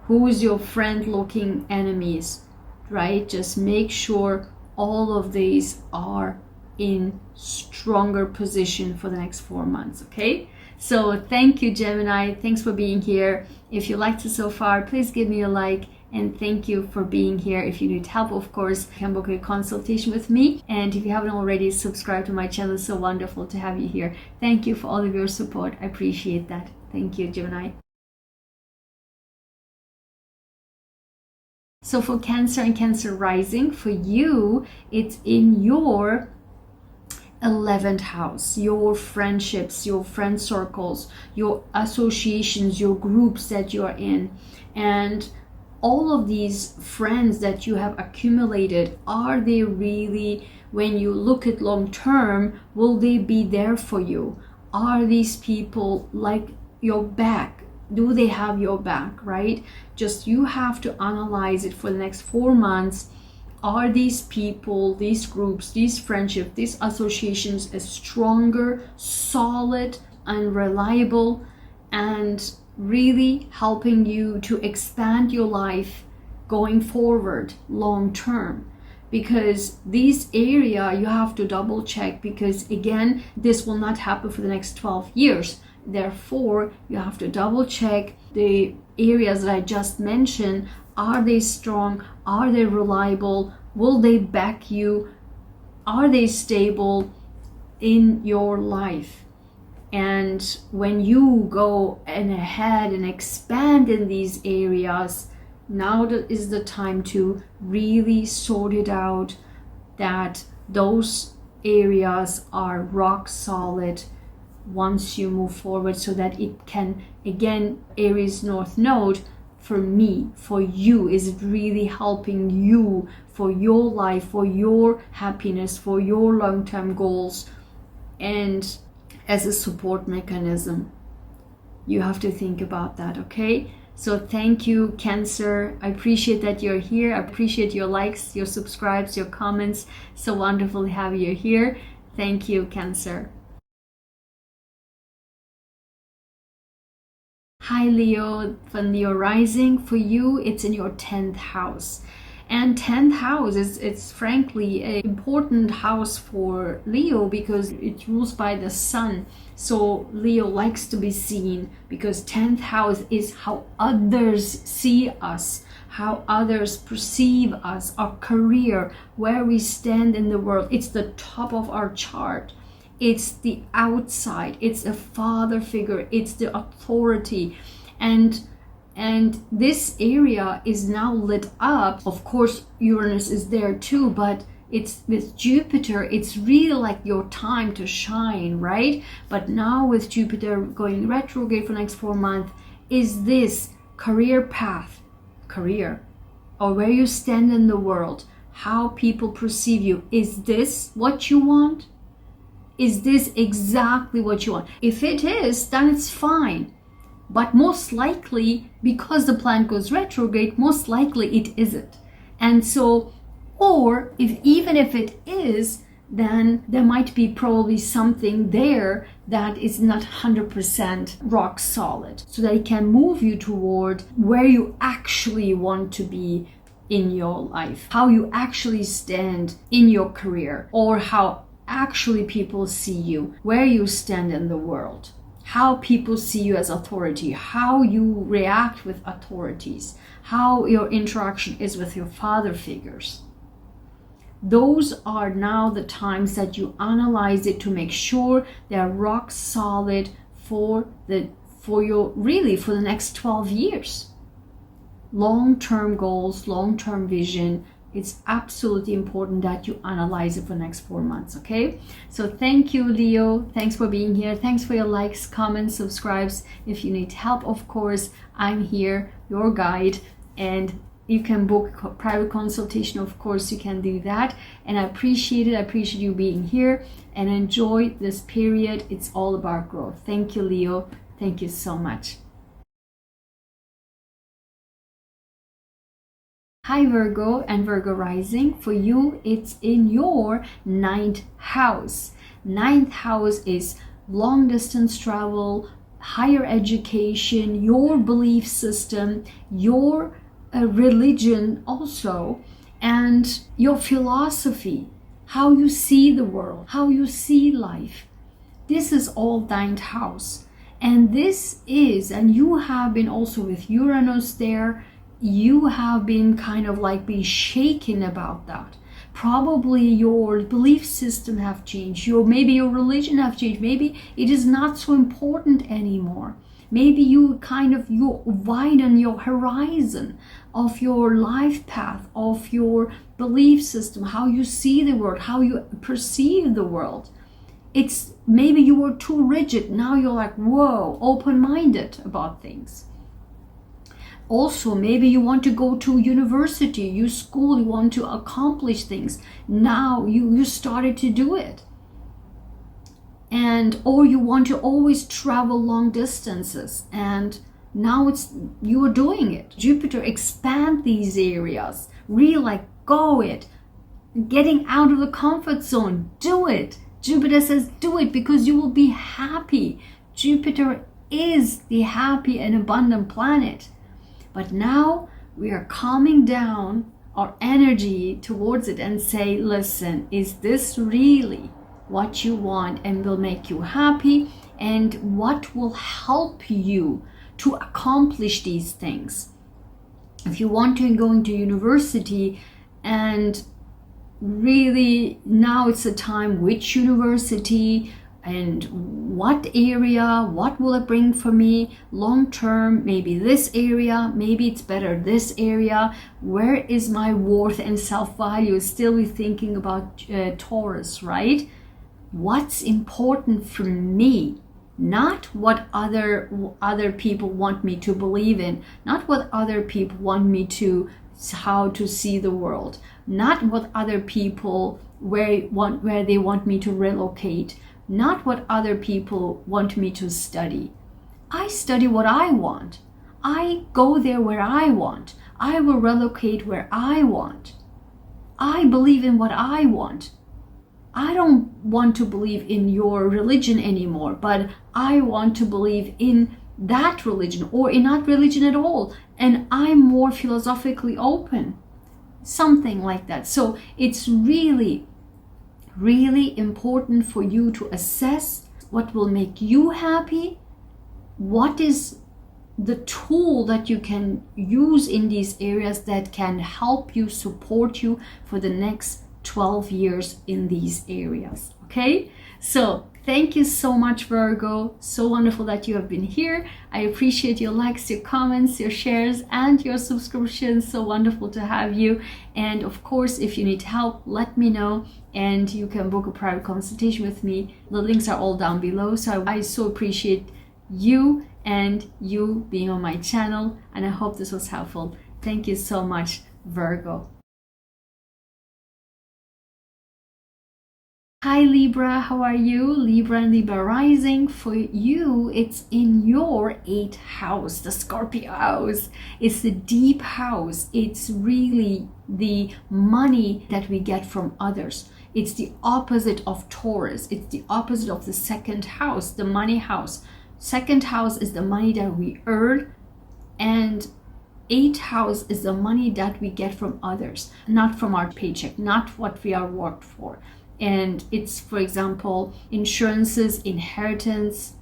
who's your friend looking enemies, right? Just make sure all of these are in stronger position for the next 4 months. Okay, so thank you, Gemini. Thanks for being here. If you liked it so far, please give me a like, and thank you for being here. If you need help, of course, you can book a consultation with me. And if you haven't already, subscribe to my channel. It's so wonderful to have you here. Thank you for all of your support. I appreciate that. Thank you, Gemini. So for Cancer and Cancer rising, for you, it's in your 11th house, your friendships, your friend circles, your associations, your groups that you are in. And all of these friends that you have accumulated, are they really, when you look at long term, will they be there for you? Are these people like your back? Do they have your back, right? Just you have to analyze it for the next 4 months. Are these people, these groups, these friendships, these associations as stronger, solid, and reliable, and really helping you to expand your life going forward long term? Because this area you have to double check, because again, this will not happen for the next 12 years. Therefore, you have to double check the areas that I just mentioned. Are they strong? Are they reliable? Will they back you? Are they stable in your life? And when you go ahead and expand in these areas, now is the time to really sort it out, that those areas are rock solid once you move forward, so that it can, again, Aries North Node, for me, for you, is it really helping you for your life, for your happiness, for your long-term goals, and as a support mechanism? You have to think about that. Okay, so thank you, Cancer. I appreciate that you're here. I appreciate your likes, your subscribes, your comments. So wonderful to have you here. Thank you, Cancer. Hi, Leo, from Leo rising. For you, it's in your 10th house. And 10th house is, it's frankly an important house for Leo because it rules by the sun. So Leo likes to be seen because 10th house is how others see us, how others perceive us, our career, where we stand in the world. It's the top of our chart. It's the outside. It's a father figure. It's the authority. And this area is now lit up. Of course, Uranus is there too, but it's with Jupiter, it's really like your time to shine, right? But now with Jupiter going retrograde for the next 4 months, is this career path, career, or where you stand in the world, how people perceive you, is this what you want? Is this exactly what you want? If it is, then it's fine. But most likely, because the planet goes retrograde, most likely it isn't. And so, or even if it is, then there might be probably something there that is not 100% rock solid. So that it can move you toward where you actually want to be in your life, how you actually stand in your career, or how actually people see you, where you stand in the world, how people see you as authority, how you react with authorities, how your interaction is with your father figures. Those are now the times that you analyze it to make sure they're rock solid for the next 12 years. Long-term goals, long-term vision. It's absolutely important that you analyze it for the next 4 months, okay? So thank you, Leo. Thanks for being here. Thanks for your likes, comments, subscribes. If you need help, of course, I'm here, your guide, and you can book a private consultation. Of course, you can do that. And I appreciate it. I appreciate you being here and enjoy this period. It's all about growth. Thank you, Leo. Thank you so much. Hi Virgo and Virgo rising. For you, it's in your 9th house. 9th house is long distance travel, higher education, your belief system, your religion also, and your philosophy, how you see the world, how you see life. This is all 9th house. And this is, and you have been also with Uranus there, you have been kind of like being shaken about that. Probably your belief system have changed. Maybe your religion have changed. Maybe it is not so important anymore. Maybe you widen your horizon of your life path, of your belief system, how you see the world, how you perceive the world. It's maybe you were too rigid. Now you're like, whoa, open-minded about things. Also, maybe you want to go to university, you want to accomplish things. Now you started to do it. Or you want to always travel long distances, and now you are doing it. Jupiter expand these areas, really like go it, getting out of the comfort zone, do it. Jupiter says do it because you will be happy. Jupiter is the happy and abundant planet. But now we are calming down our energy towards it and say, listen, is this really what you want and will make you happy? And what will help you to accomplish these things? If you want to go into university, and really now it's a time, which university, and what area, what will it bring for me long term? Maybe this area, maybe it's better this area. Where is my worth and self-value? Still be thinking about Taurus, right? What's important for me? Not what other people want me to believe in, not what other people want me to, how to see the world, not what other people where they want me to relocate, not what other people want me to study. I study what I want. I go there where I want. I will relocate where I want. I believe in what I want. I don't want to believe in your religion anymore, but I want to believe in that religion or in not religion at all. And I'm more philosophically open. something like that. So it's really, really important for you to assess what will make you happy, what is the tool that you can use in these areas that can help you, support you for the next 12 years in these areas. Okay, so thank you so much, Virgo. So wonderful that you have been here. I appreciate your likes, your comments, your shares, and your subscriptions. So wonderful to have you. And of course, if you need help, let me know, and you can book a private consultation with me. The links are all down below. So I so appreciate you and you being on my channel, and I hope this was helpful. Thank you so much, Virgo. Hi Libra, how are you? Libra and Libra rising. For you, it's in your 8th house, the Scorpio house. It's the deep house. It's really the money that we get from others. It's the opposite of Taurus. It's the opposite of the 2nd house, the money house. 2nd house is the money that we earn, and 8th house is the money that we get from others, not from our paycheck, not what we are worked for. And it's, for example, insurances, inheritance,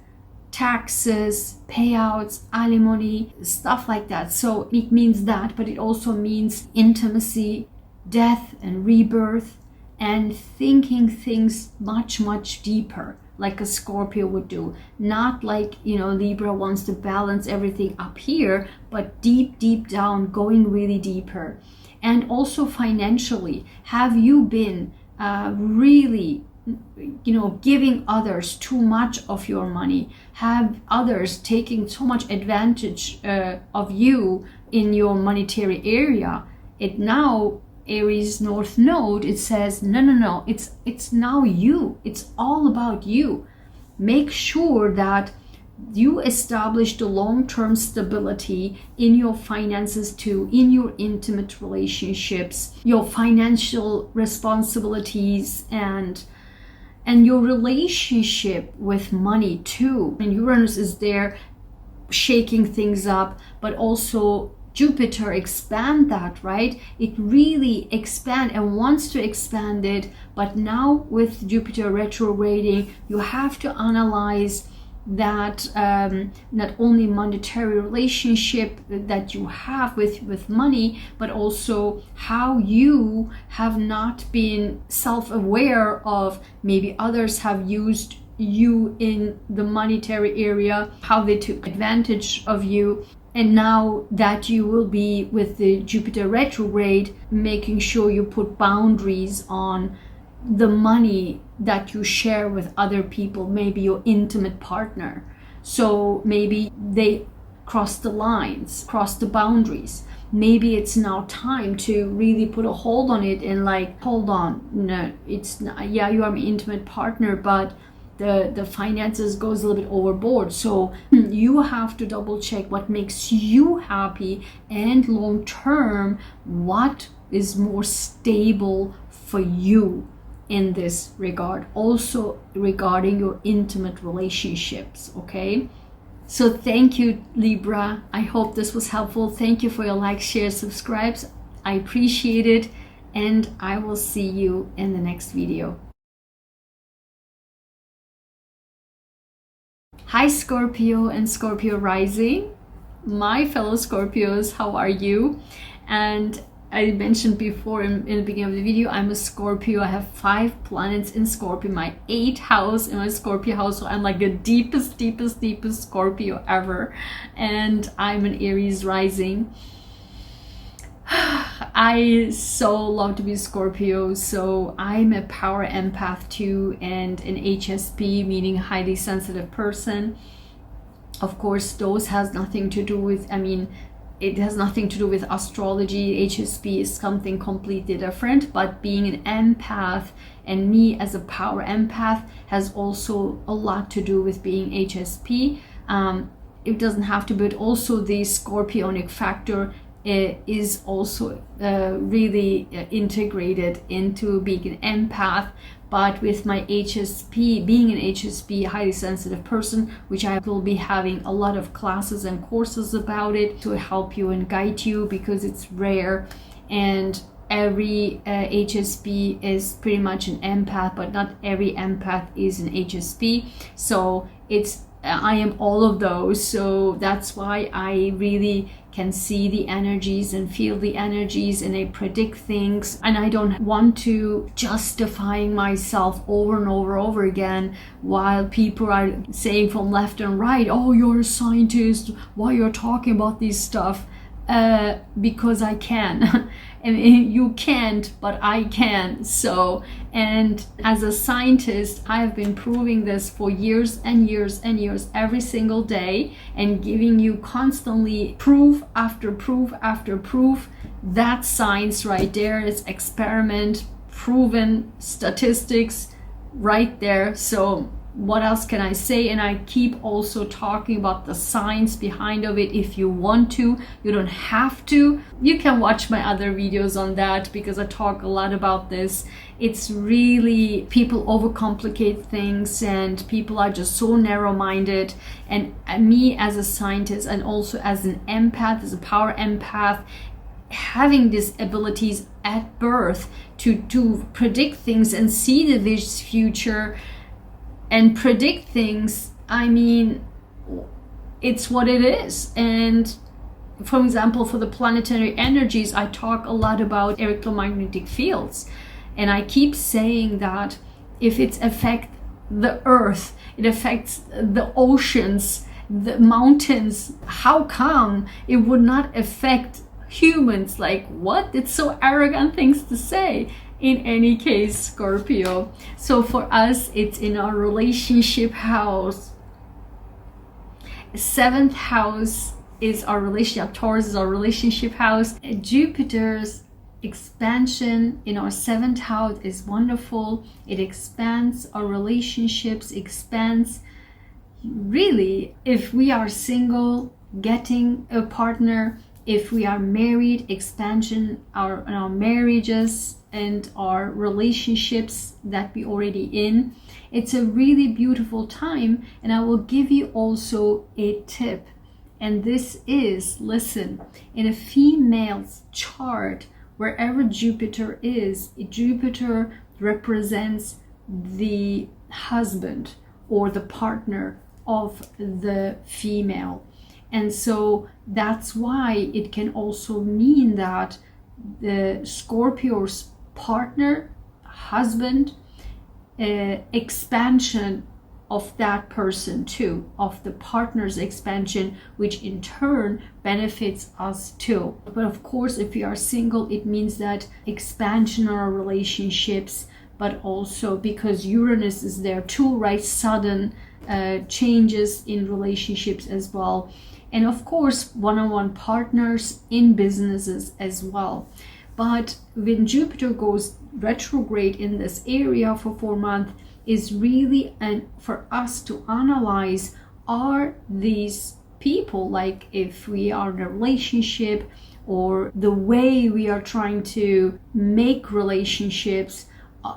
taxes, payouts, alimony, stuff like that. So it means that, but it also means intimacy, death and rebirth, and thinking things much, much deeper, like a Scorpio would do. Not like, Libra wants to balance everything up here, but deep, deep down, going really deeper. And also financially, have you been really giving others too much of your money? Have others taking so much advantage of you in your monetary area? It now, Aries North Node, it says no, it's now you. It's all about you. Make sure that you establish the long-term stability in your finances too, in your intimate relationships, your financial responsibilities, and your relationship with money too. And Uranus is there shaking things up, but also Jupiter expand that, right? It really expand and wants to expand it, but now with Jupiter retrograding, you have to analyze that not only monetary relationship that you have with money, but also how you have not been self-aware of maybe others have used you in the monetary area, how they took advantage of you. And now that you will be with the Jupiter retrograde, making sure you put boundaries on the money that you share with other people, maybe your intimate partner. So maybe they cross the lines, cross the boundaries. Maybe it's now time to really put a hold on it and like, hold on, no, it's not, yeah, you are my intimate partner, but the finances goes a little bit overboard. So you have to double check what makes you happy, and long term, what is more stable for you in this regard, also regarding your intimate relationships. Okay, so thank you, Libra. I hope this was helpful. Thank you for your likes, shares, subscribes. I appreciate it, and I will see you in the next video. Hi Scorpio and Scorpio rising, my fellow Scorpios, how are you? And I mentioned before in the beginning of the video, I'm a Scorpio. I have 5 planets in Scorpio, my 8th house in my Scorpio house. So I'm like the deepest Scorpio ever. And I'm an Aries rising. I so love to be Scorpio. So I'm a power empath too, and an HSP, meaning highly sensitive person. Of course, those has nothing to do with, it has nothing to do with astrology. HSP is something completely different, but being an empath and me as a power empath has also a lot to do with being HSP. It doesn't have to, but also the Scorpionic factor is also really integrated into being an empath. But with my HSP, being an HSP, highly sensitive person, which I will be having a lot of classes and courses about it to help you and guide you, because it's rare. And every HSP is pretty much an empath, but not every empath is an HSP. So I am all of those. So that's why I really can see the energies and feel the energies, and I predict things, and I don't want to justifying myself over and over again while people are saying from left and right, oh, you're a scientist, why you're talking about this stuff. Because I can. And you can't, but I can. So, and as a scientist, I have been proving this for years and years and years, every single day, and giving you constantly proof after proof after proof. That's science right there. It's experiment, proven statistics right there. So what else can I say? And I keep also talking about the science behind of it. If you want to, you don't have to. You can watch my other videos on that, because I talk a lot about this. It's really, people overcomplicate things, and people are just so narrow-minded. And me as a scientist, and also as an empath, as a power empath, having these abilities at birth to predict things and see the future and predict things, I mean, it's what it is. And for example, for the planetary energies, I talk a lot about electromagnetic fields, and I keep saying that if it affects the earth, it affects the oceans, the mountains, how come it would not affect humans? Like, what? It's so arrogant things to say. In any case, Scorpio, so for us, it's in our relationship house. 7th house is our relationship. Taurus is our relationship house. Jupiter's expansion in our 7th house is wonderful. It expands our relationships, expands really, if we are single, getting a partner. If we are married, expansion our marriages and our relationships that we already in. It's a really beautiful time. And I will give you also a tip. And this is, listen, in a female's chart, wherever Jupiter is, Jupiter represents the husband or the partner of the female. And so that's why it can also mean that the Scorpio's partner, husband, expansion of that person too, of the partner's expansion, which in turn benefits us too. But of course, if we are single, it means that expansion of our relationships, but also because Uranus is there too, right? Sudden changes in relationships as well. And of course, one-on-one partners in businesses as well. But when Jupiter goes retrograde in this area for 4 months, is really for us to analyze, are these people, like if we are in a relationship, or the way we are trying to make relationships,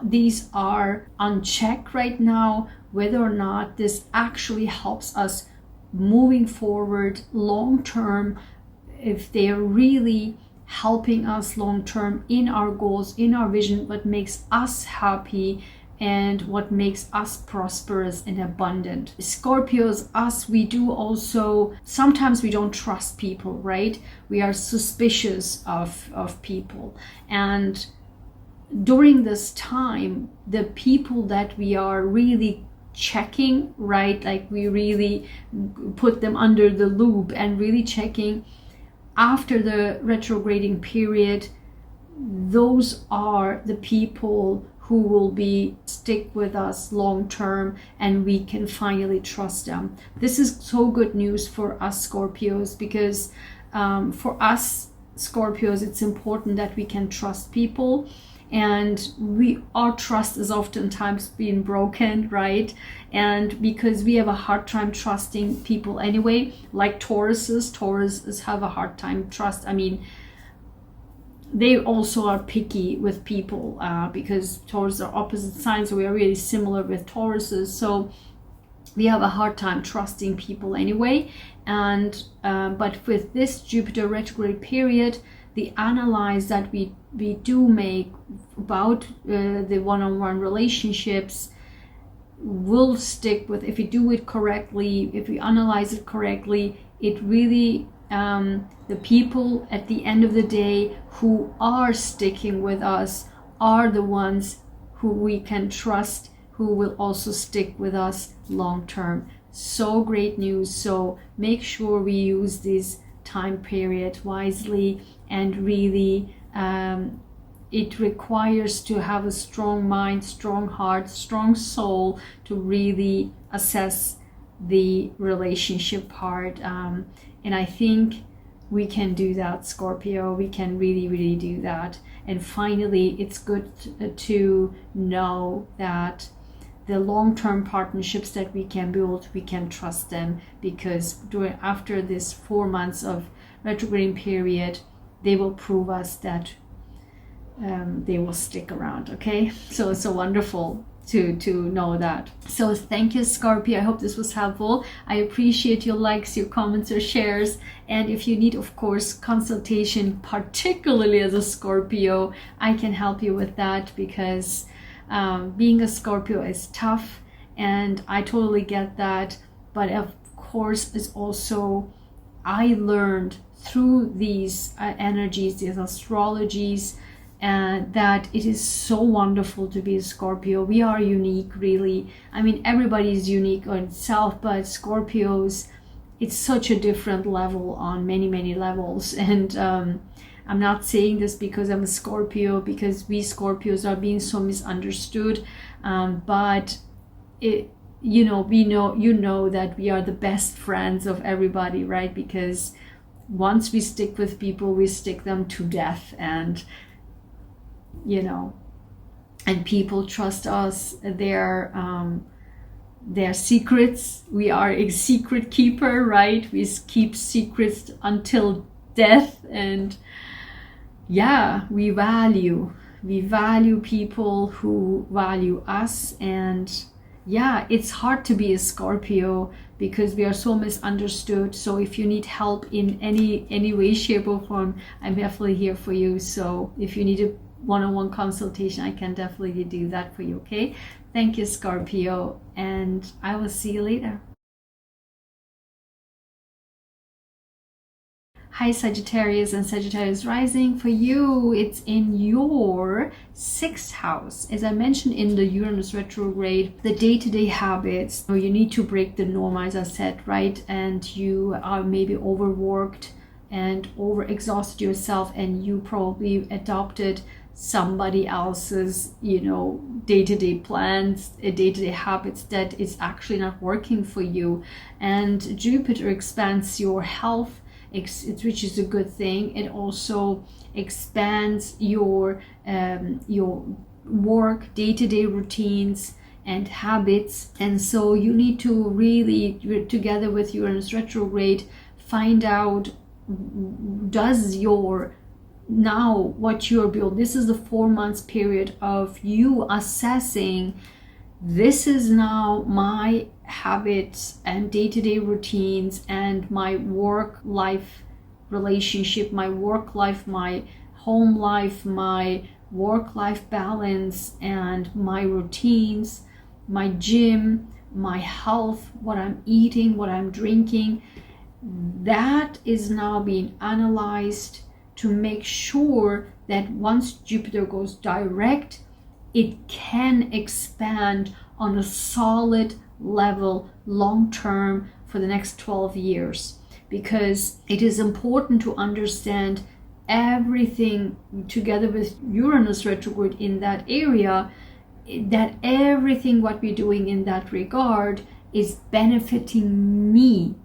these are unchecked right now, whether or not this actually helps us moving forward long term, if they are really helping us long term in our goals, in our vision, what makes us happy and what makes us prosperous and abundant. Scorpios, us, we do also, sometimes we don't trust people, right? We are suspicious of people. And during this time, the people that we are really checking, right, like we really put them under the loop and really checking after the retrograding period, those are the people who will stick with us long term, and we can finally trust them. This is so good news for us Scorpios, because for us Scorpios, it's important that we can trust people. And our trust is oftentimes being broken, right? And because we have a hard time trusting people anyway, like Tauruses have a hard time trust. I mean, they also are picky with people because Taurus are opposite signs, so we are really similar with Tauruses. So we have a hard time trusting people anyway. And but with this Jupiter retrograde period, the analyze that we do make about the one-on-one relationships will stick with, if we do it correctly, if we analyze it correctly, it really the people at the end of the day who are sticking with us are the ones who we can trust, who will also stick with us long term. So great news. So make sure we use this time period wisely, and really it requires to have a strong mind, strong heart, strong soul to really assess the relationship part. And I think we can do that, Scorpio. We can really do that. And finally, it's good to know that the long-term partnerships that we can build, we can trust them, because after this 4 months of retrograde period, they will prove us that they will stick around. Okay, so it's so wonderful to know that. So thank you, Scorpio. I hope this was helpful. I appreciate your likes, your comments, your shares. And if you need, of course, consultation, particularly as a Scorpio, I can help you with that, because being a Scorpio is tough, and I totally get that. But of course, it's also, I learned through these energies, these astrologies, and that it is so wonderful to be a Scorpio. We are unique, really. I mean, everybody is unique on itself, but Scorpios, it's such a different level on many levels. And I'm not saying this because I'm a Scorpio, because we Scorpios are being so misunderstood, but it, you know that we are the best friends of everybody, right? Because once we stick with people, we stick them to death, and and people trust us, their secrets. We are a secret keeper, right? We keep secrets until death. And yeah, we value people who value us. And yeah, it's hard to be a Scorpio because we are so misunderstood. So if you need help in any way, shape or form, I'm definitely here for you. So if you need a one-on-one consultation, I can definitely do that for you. Okay, thank you, Scorpio, and I will see you later. Hi, Sagittarius and Sagittarius rising. For you, it's in your 6th house. As I mentioned in the Uranus retrograde, the day-to-day habits, you need to break the norm, as I said, right? And you are maybe overworked and overexhausted yourself, and you probably adopted somebody else's day-to-day plans, day-to-day habits that is actually not working for you. And Jupiter expands your health, which is a good thing. It also expands your work, day-to-day routines and habits. And so you need to really, together with Uranus retrograde, find out, does your now what you're building, this is the 4 months period of you assessing, this is now my habits and day-to-day routines and my work-life relationship, my work life, my home life, my work-life balance, and my routines, my gym, my health, what I'm eating, what I'm drinking. That is now being analyzed to make sure that once Jupiter goes direct, it can expand on a solid level long term for the next 12 years. Because it is important to understand everything together with Uranus retrograde in that area, that everything what we're doing in that regard is benefiting me.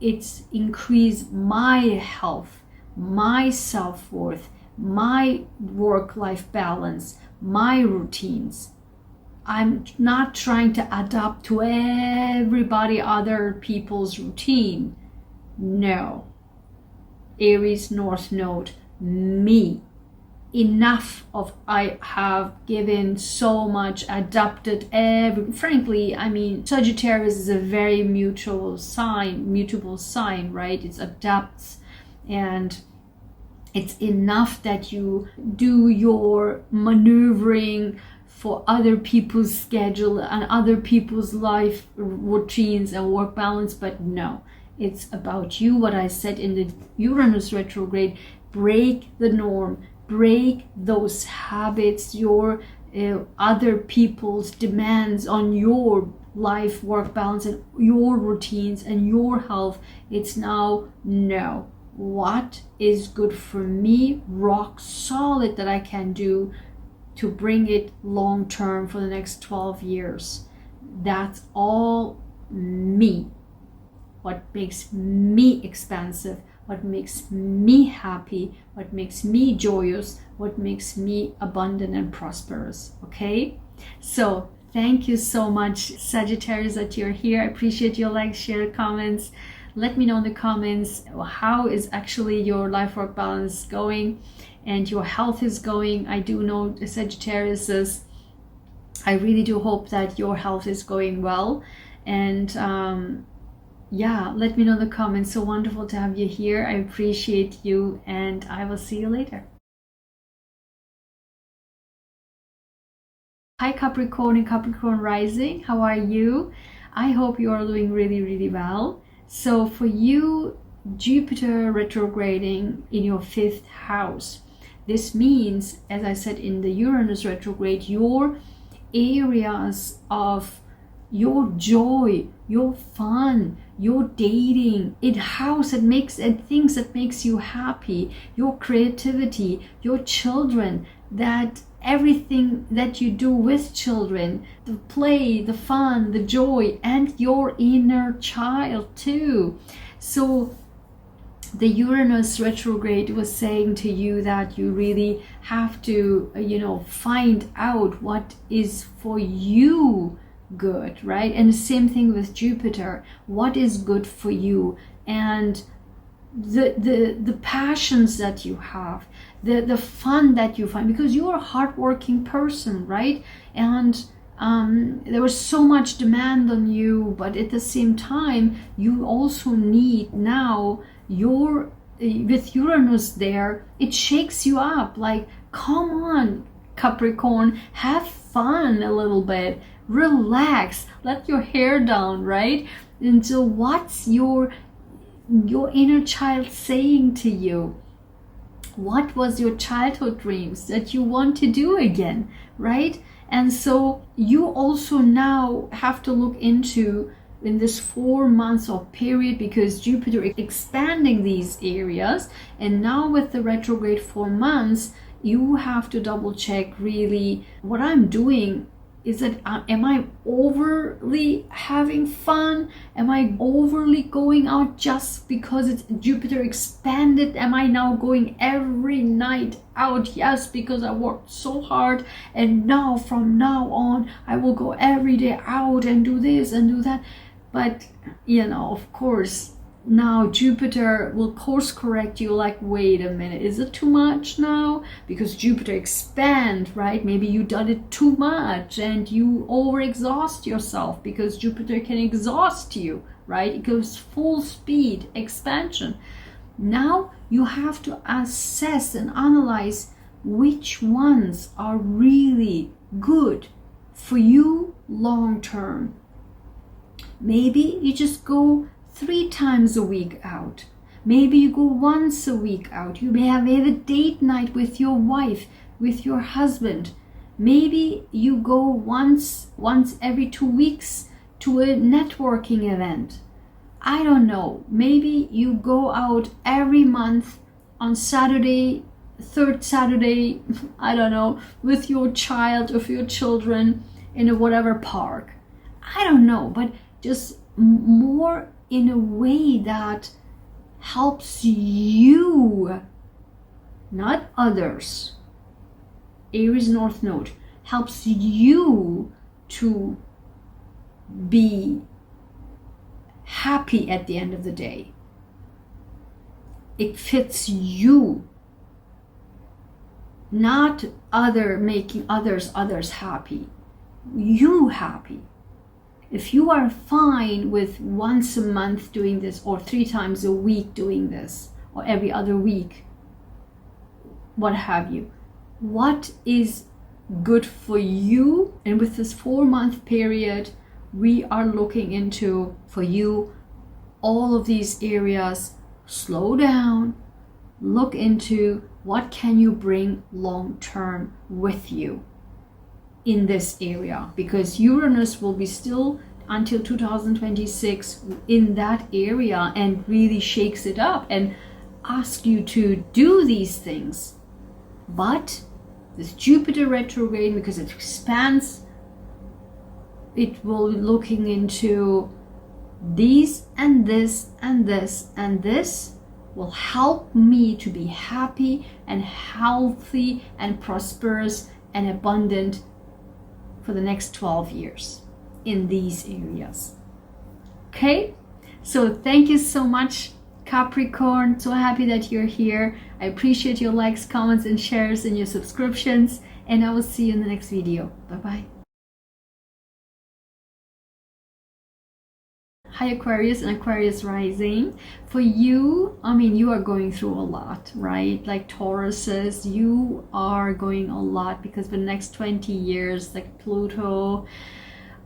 It's increased my health, my self-worth, my work-life balance, my routines. I'm not trying to adapt to everybody other people's routine. No. Aries North Node, me. Enough of I have given so much, adapted frankly, I mean, Sagittarius is a very mutable sign, right? It adapts, and It's enough that you do your maneuvering for other people's schedule and other people's life routines and work balance. But no, it's about you. What I said in the Uranus retrograde, break the norm, break those habits, your other people's demands on your life work balance and your routines and your health. It's now, no, what is good for me, rock solid, that I can do to bring it long term for the next 12 years. That's all me. What makes me expansive, what makes me happy, what makes me joyous, what makes me abundant and prosperous. Okay, so thank you so much, Sagittarius, that you're here. I appreciate your likes, share, comments. Let me know in the comments how is actually your life work balance going and your health is going. I do know, Sagittarius, I really do hope that your health is going well. And yeah, let me know in the comments. So wonderful to have you here. I appreciate you, and I will see you later. Hi Capricorn and Capricorn rising, how are you? I hope you are doing really, really well. So for you, Jupiter retrograding in your 5th house. This means, as I said in the Uranus retrograde, your areas of your joy, your fun, your dating, house that makes and things that makes you happy, your creativity, your children, that everything that you do with children, the play, the fun, the joy, and your inner child too. So the Uranus retrograde was saying to you that you really have to, find out what is for you good, right? And the same thing with Jupiter. What is good for you? And the passions that you have, the fun that you find, because you're a hardworking person, right? And there was so much demand on you, but at the same time you also need now with Uranus there, it shakes you up, like, come on Capricorn, have fun a little bit, relax, let your hair down, right? And so what's your inner child saying to you? What was your childhood dreams that you want to do again, right? And so you also now have to look into, in this 4 months of period, because Jupiter is expanding these areas, and now with the retrograde 4 months, you have to double check really what I'm doing. Is it, am I overly having fun? Am I overly going out just because it's Jupiter expanded? Am I now going every night out? Yes, because I worked so hard, and now from now on I will go every day out and do this and do that. But of course, now Jupiter will course correct you, like, wait a minute, is it too much now? Because Jupiter expand, right? Maybe you done it too much and you overexhaust yourself, because Jupiter can exhaust you, right? It goes full speed expansion. Now you have to assess and analyze which ones are really good for you long term. Maybe you just go 3 times a week out. Maybe you go once a week out. You may have a date night with your wife, with your husband. Maybe you go once every 2 weeks to a networking event. I don't know. Maybe you go out every month on Saturday, 3rd Saturday, I don't know, with your child or your children in a whatever park. I don't know, but just more in a way that helps you, not others. Aries North Node helps you to be happy at the end of the day. It fits you, not making others happy. You happy. If you are fine with once a month doing this, or 3 times a week doing this, or every other week, what have you. What is good for you? And with this 4-month period, we are looking into, for you, all of these areas. Slow down, look into what can you bring long term with you in this area, because Uranus will be still until 2026 in that area and really shakes it up and asks you to do these things. But this Jupiter retrograde, because it expands, it will be looking into these and this and this and this will help me to be happy and healthy and prosperous and abundant for the next 12 years in these areas. Okay, so thank you so much, Capricorn. So happy that you're here. I appreciate your likes, comments, and shares and your subscriptions, and I will see you in the next video. Bye-bye. Hi Aquarius and Aquarius rising. For you, I mean, you are going through a lot, right? Like Tauruses, you are going a lot because for the next 20 years, like Pluto,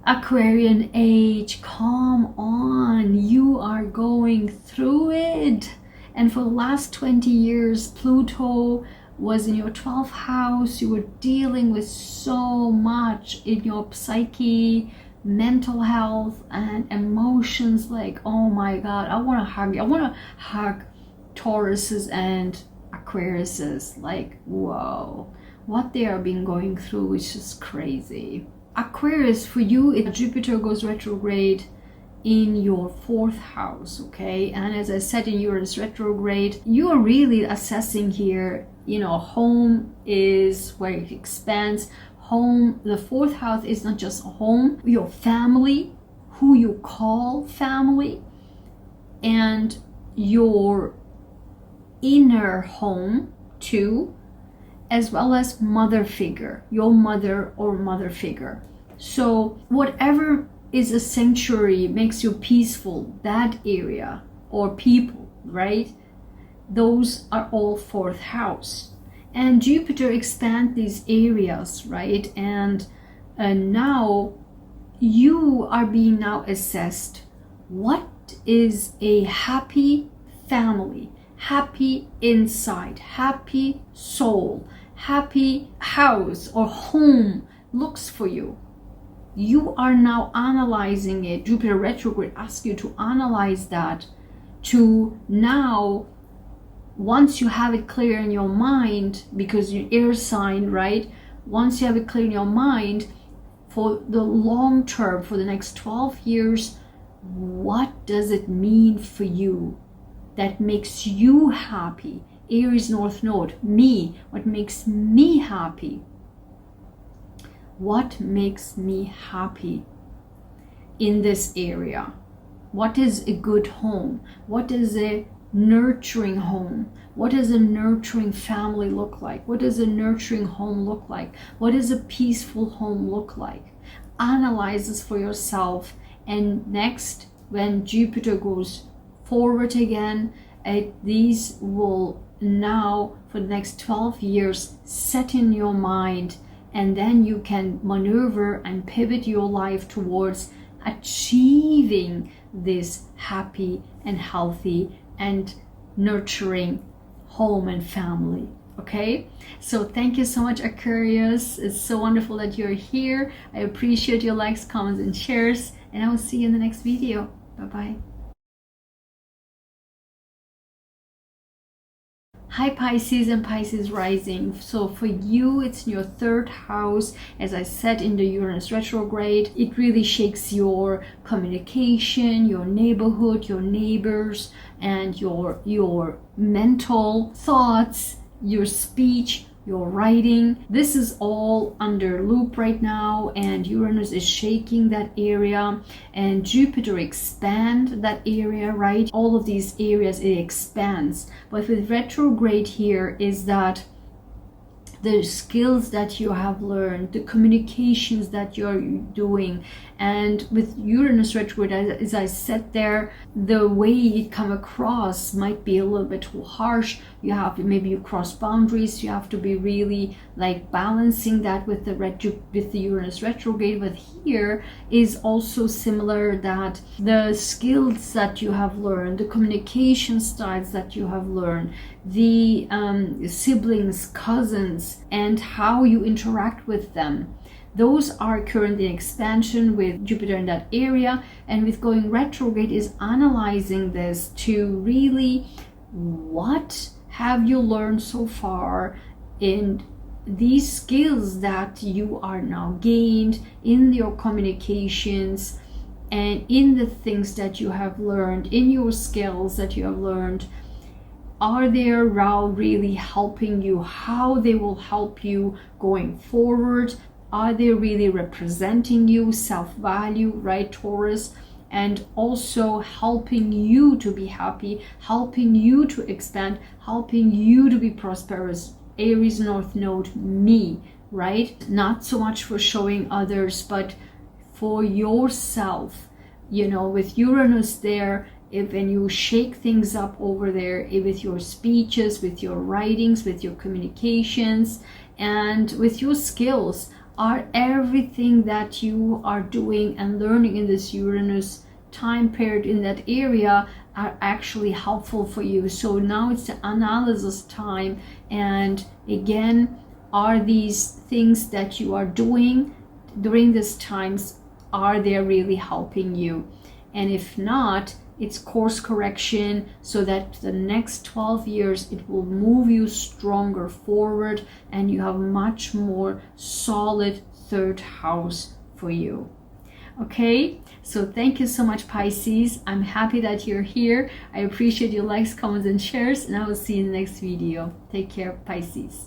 Aquarian age, come on, you are going through it. And for the last 20 years, Pluto was in your 12th house. You were dealing with so much in your psyche, mental health and emotions. Like, oh my god, I want to hug Tauruses and Aquariuses. Like, whoa, what they are being going through is just crazy. Aquarius, for you, Jupiter goes retrograde in your 4th house, okay? And as I said, in Uranus retrograde, you are really assessing here, you know, home is where it expands. Home, the 4th house is not just home, your family, who you call family, and your inner home too, as well as mother figure, your mother or mother figure. So whatever is a sanctuary, makes you peaceful, that area or people, right? Those are all 4th house. And Jupiter expands these areas, right? And now you are being now assessed. What is a happy family, happy inside, happy soul, happy house or home looks for you? You are now analyzing it. Jupiter retrograde asks you to analyze that, to now, once you have it clear in your mind, because you're air sign, right? Once you have it clear in your mind, for the long term, for the next 12 years, what does it mean for you that makes you happy? Aries North Node, me, what makes me happy? What makes me happy in this area? What is a good home? What is a nurturing home? What does a nurturing family look like? What does a nurturing home look like? What does a peaceful home look like? Analyze this for yourself. And next, when Jupiter goes forward again, these will now for the next 12 years set in your mind, and then you can maneuver and pivot your life towards achieving this happy and healthy and nurturing home and family. Okay, so thank you so much, Aquarius. It's so wonderful that you're here. I appreciate your likes, comments, and shares, and I will see you in the next video. Bye-bye. Hi Pisces and Pisces rising. So for you, it's in your 3rd house. As I said, in the Uranus retrograde, it really shakes your communication, your neighborhood, your neighbors, and your mental thoughts, your speech, your writing. This is all under loop right now, and Uranus is shaking that area, and Jupiter expand that area, right? All of these areas, it expands. But with retrograde here is that the skills that you have learned, the communications that you're doing. And with Uranus retrograde, as I said there, the way it come across might be a little bit too harsh. You have, maybe you cross boundaries. You have to be really like balancing that with the Uranus retrograde. But here is also similar, that the skills that you have learned, the communication styles that you have learned, the siblings, cousins, and how you interact with them, those are currently in expansion with Jupiter in that area. And with going retrograde is analyzing this to really, what have you learned so far in these skills that you are now gained in your communications, and in the things that you have learned, in your skills that you have learned. Are they really helping you? How they will help you going forward? Are they really representing you, self-value, right, Taurus? And also helping you to be happy, helping you to expand, helping you to be prosperous. Aries North Node, me, right? Not so much for showing others, but for yourself. You know, with Uranus there, when you shake things up over there with your speeches, with your writings, with your communications, and with your skills, are everything that you are doing and learning in this Uranus time period in that area are actually helpful for you. So now it's the analysis time. And again, are these things that you are doing during these times, are they really helping you? And if not, it's course correction, so that the next 12 years it will move you stronger forward, and you have much more solid third house for you. Okay, so thank you so much, Pisces. I'm happy that you're here. I appreciate your likes, comments, and shares, and I will see you in the next video. Take care, Pisces.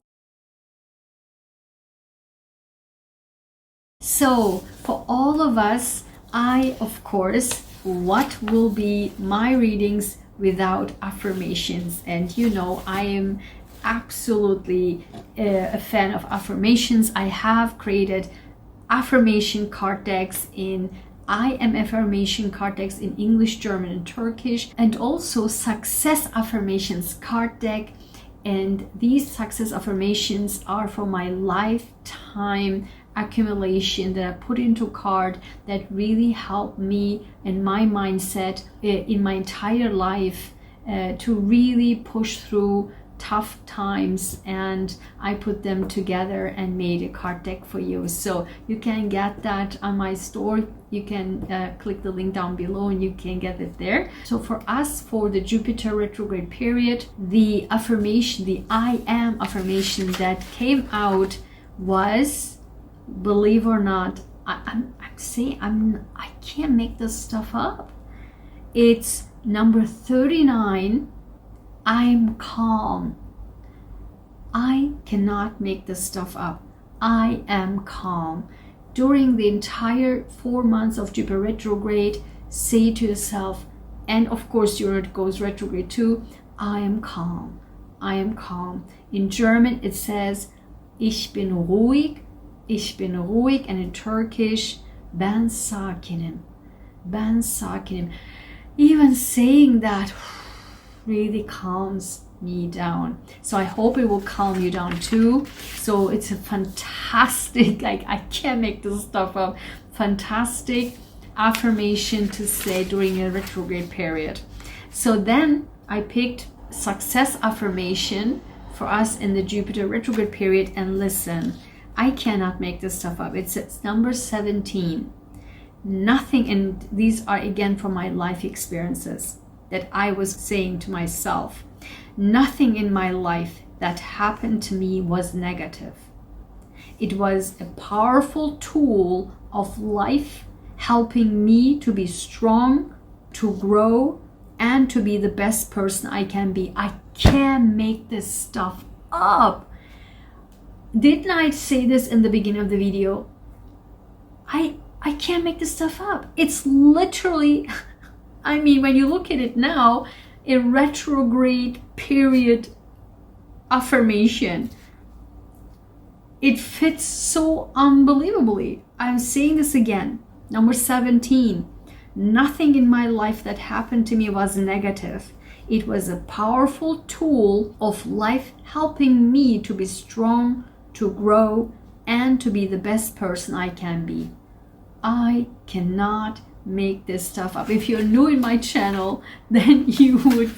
So for all of us, of course, what will be my readings without affirmations? And you know, I am absolutely a fan of affirmations. I have created affirmation card decks I am affirmation card decks in English, German, and Turkish, and also success affirmations card deck. And these success affirmations are for my lifetime accumulation that I put into card that really helped me and my mindset in my entire life to really push through tough times, and I put them together and made a card deck for you. So you can get that on my store. You can click the link down below and you can get it there. So for us, for the Jupiter retrograde period, the affirmation, the I am affirmation that came out was, believe or not, I can't make this stuff up. It's number 39. I'm calm. I cannot make this stuff up. I am calm. During the entire 4 months of Jupiter retrograde, say to yourself, and of course Uranus goes retrograde too, I am calm. I am calm. In German it says, ich bin ruhig. Ich bin ruhig, and in Turkish, ben sakinim. Ben sakinim. Even saying that really calms me down. So I hope it will calm you down too. So it's a fantastic, like, I can't make this stuff up, fantastic affirmation to say during a retrograde period. So then I picked success affirmation for us in the Jupiter retrograde period, and listen, I cannot make this stuff up. It's number 17. Nothing, and these are again from my life experiences that I was saying to myself, nothing in my life that happened to me was negative. It was a powerful tool of life, helping me to be strong, to grow, and to be the best person I can be. I can't make this stuff up. Didn't I say this in the beginning of the video? I can't make this stuff up. It's literally, I mean, when you look at it now, a retrograde period affirmation. it fits so unbelievably. I'm saying this again. Number 17. Nothing in my life that happened to me was negative. It was a powerful tool of life helping me to be strong, to grow, and to be the best person I can be. I cannot make this stuff up. If you're new in my channel, then you would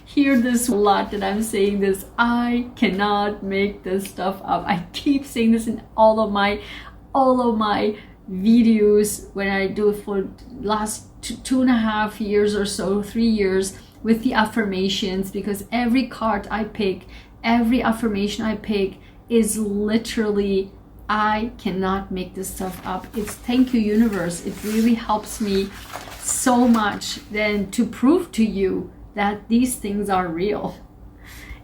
hear this a lot that I'm saying this. I cannot make this stuff up. I keep saying this in all of my videos when I do it for last 2.5 years or so, 3 years with the affirmations, because every card I pick, every affirmation I pick is literally, I cannot make this stuff up. It's thank you, universe. It really helps me so much then to prove to you that these things are real.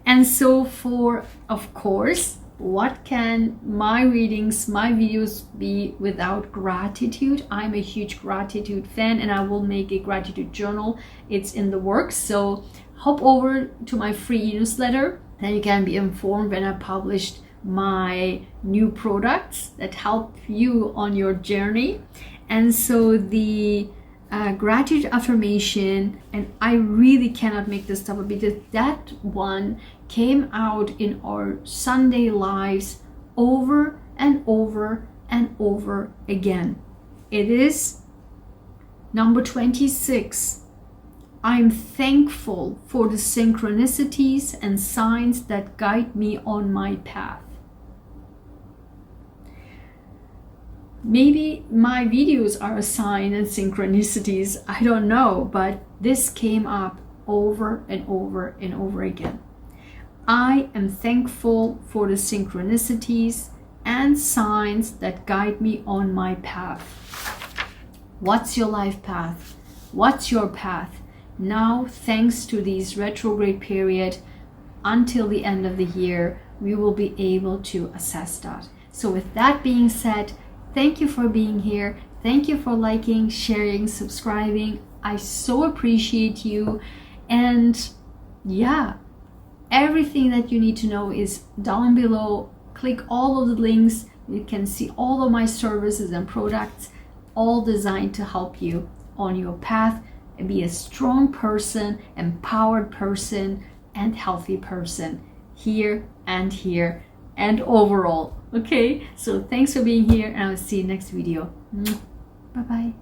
And so for, of course, what can my readings, my videos be without gratitude? I'm a huge gratitude fan, and I will make a gratitude journal. It's in the works. So hop over to my free newsletter, and you can be informed when I published my new products that help you on your journey. And so the gratitude affirmation, and I really cannot make this stuff up because that one came out in our Sunday lives over and over and over again. It is number 26. I'm thankful for the synchronicities and signs that guide me on my path. Maybe my videos are a sign and synchronicities, I don't know, but this came up over and over and over again. I am thankful for the synchronicities and signs that guide me on my path. What's your life path? What's your path? Now, thanks to these retrograde period until the end of the year, we will be able to assess that. So with that being said, thank you for being here. Thank you for liking, sharing, subscribing. I so appreciate you. And yeah, everything that you need to know is down below. Click all of the links. You can see all of my services and products, all designed to help you on your path and be a strong person, empowered person, and healthy person here and overall. Okay, so thanks for being here, and I'll see you next video. Bye bye.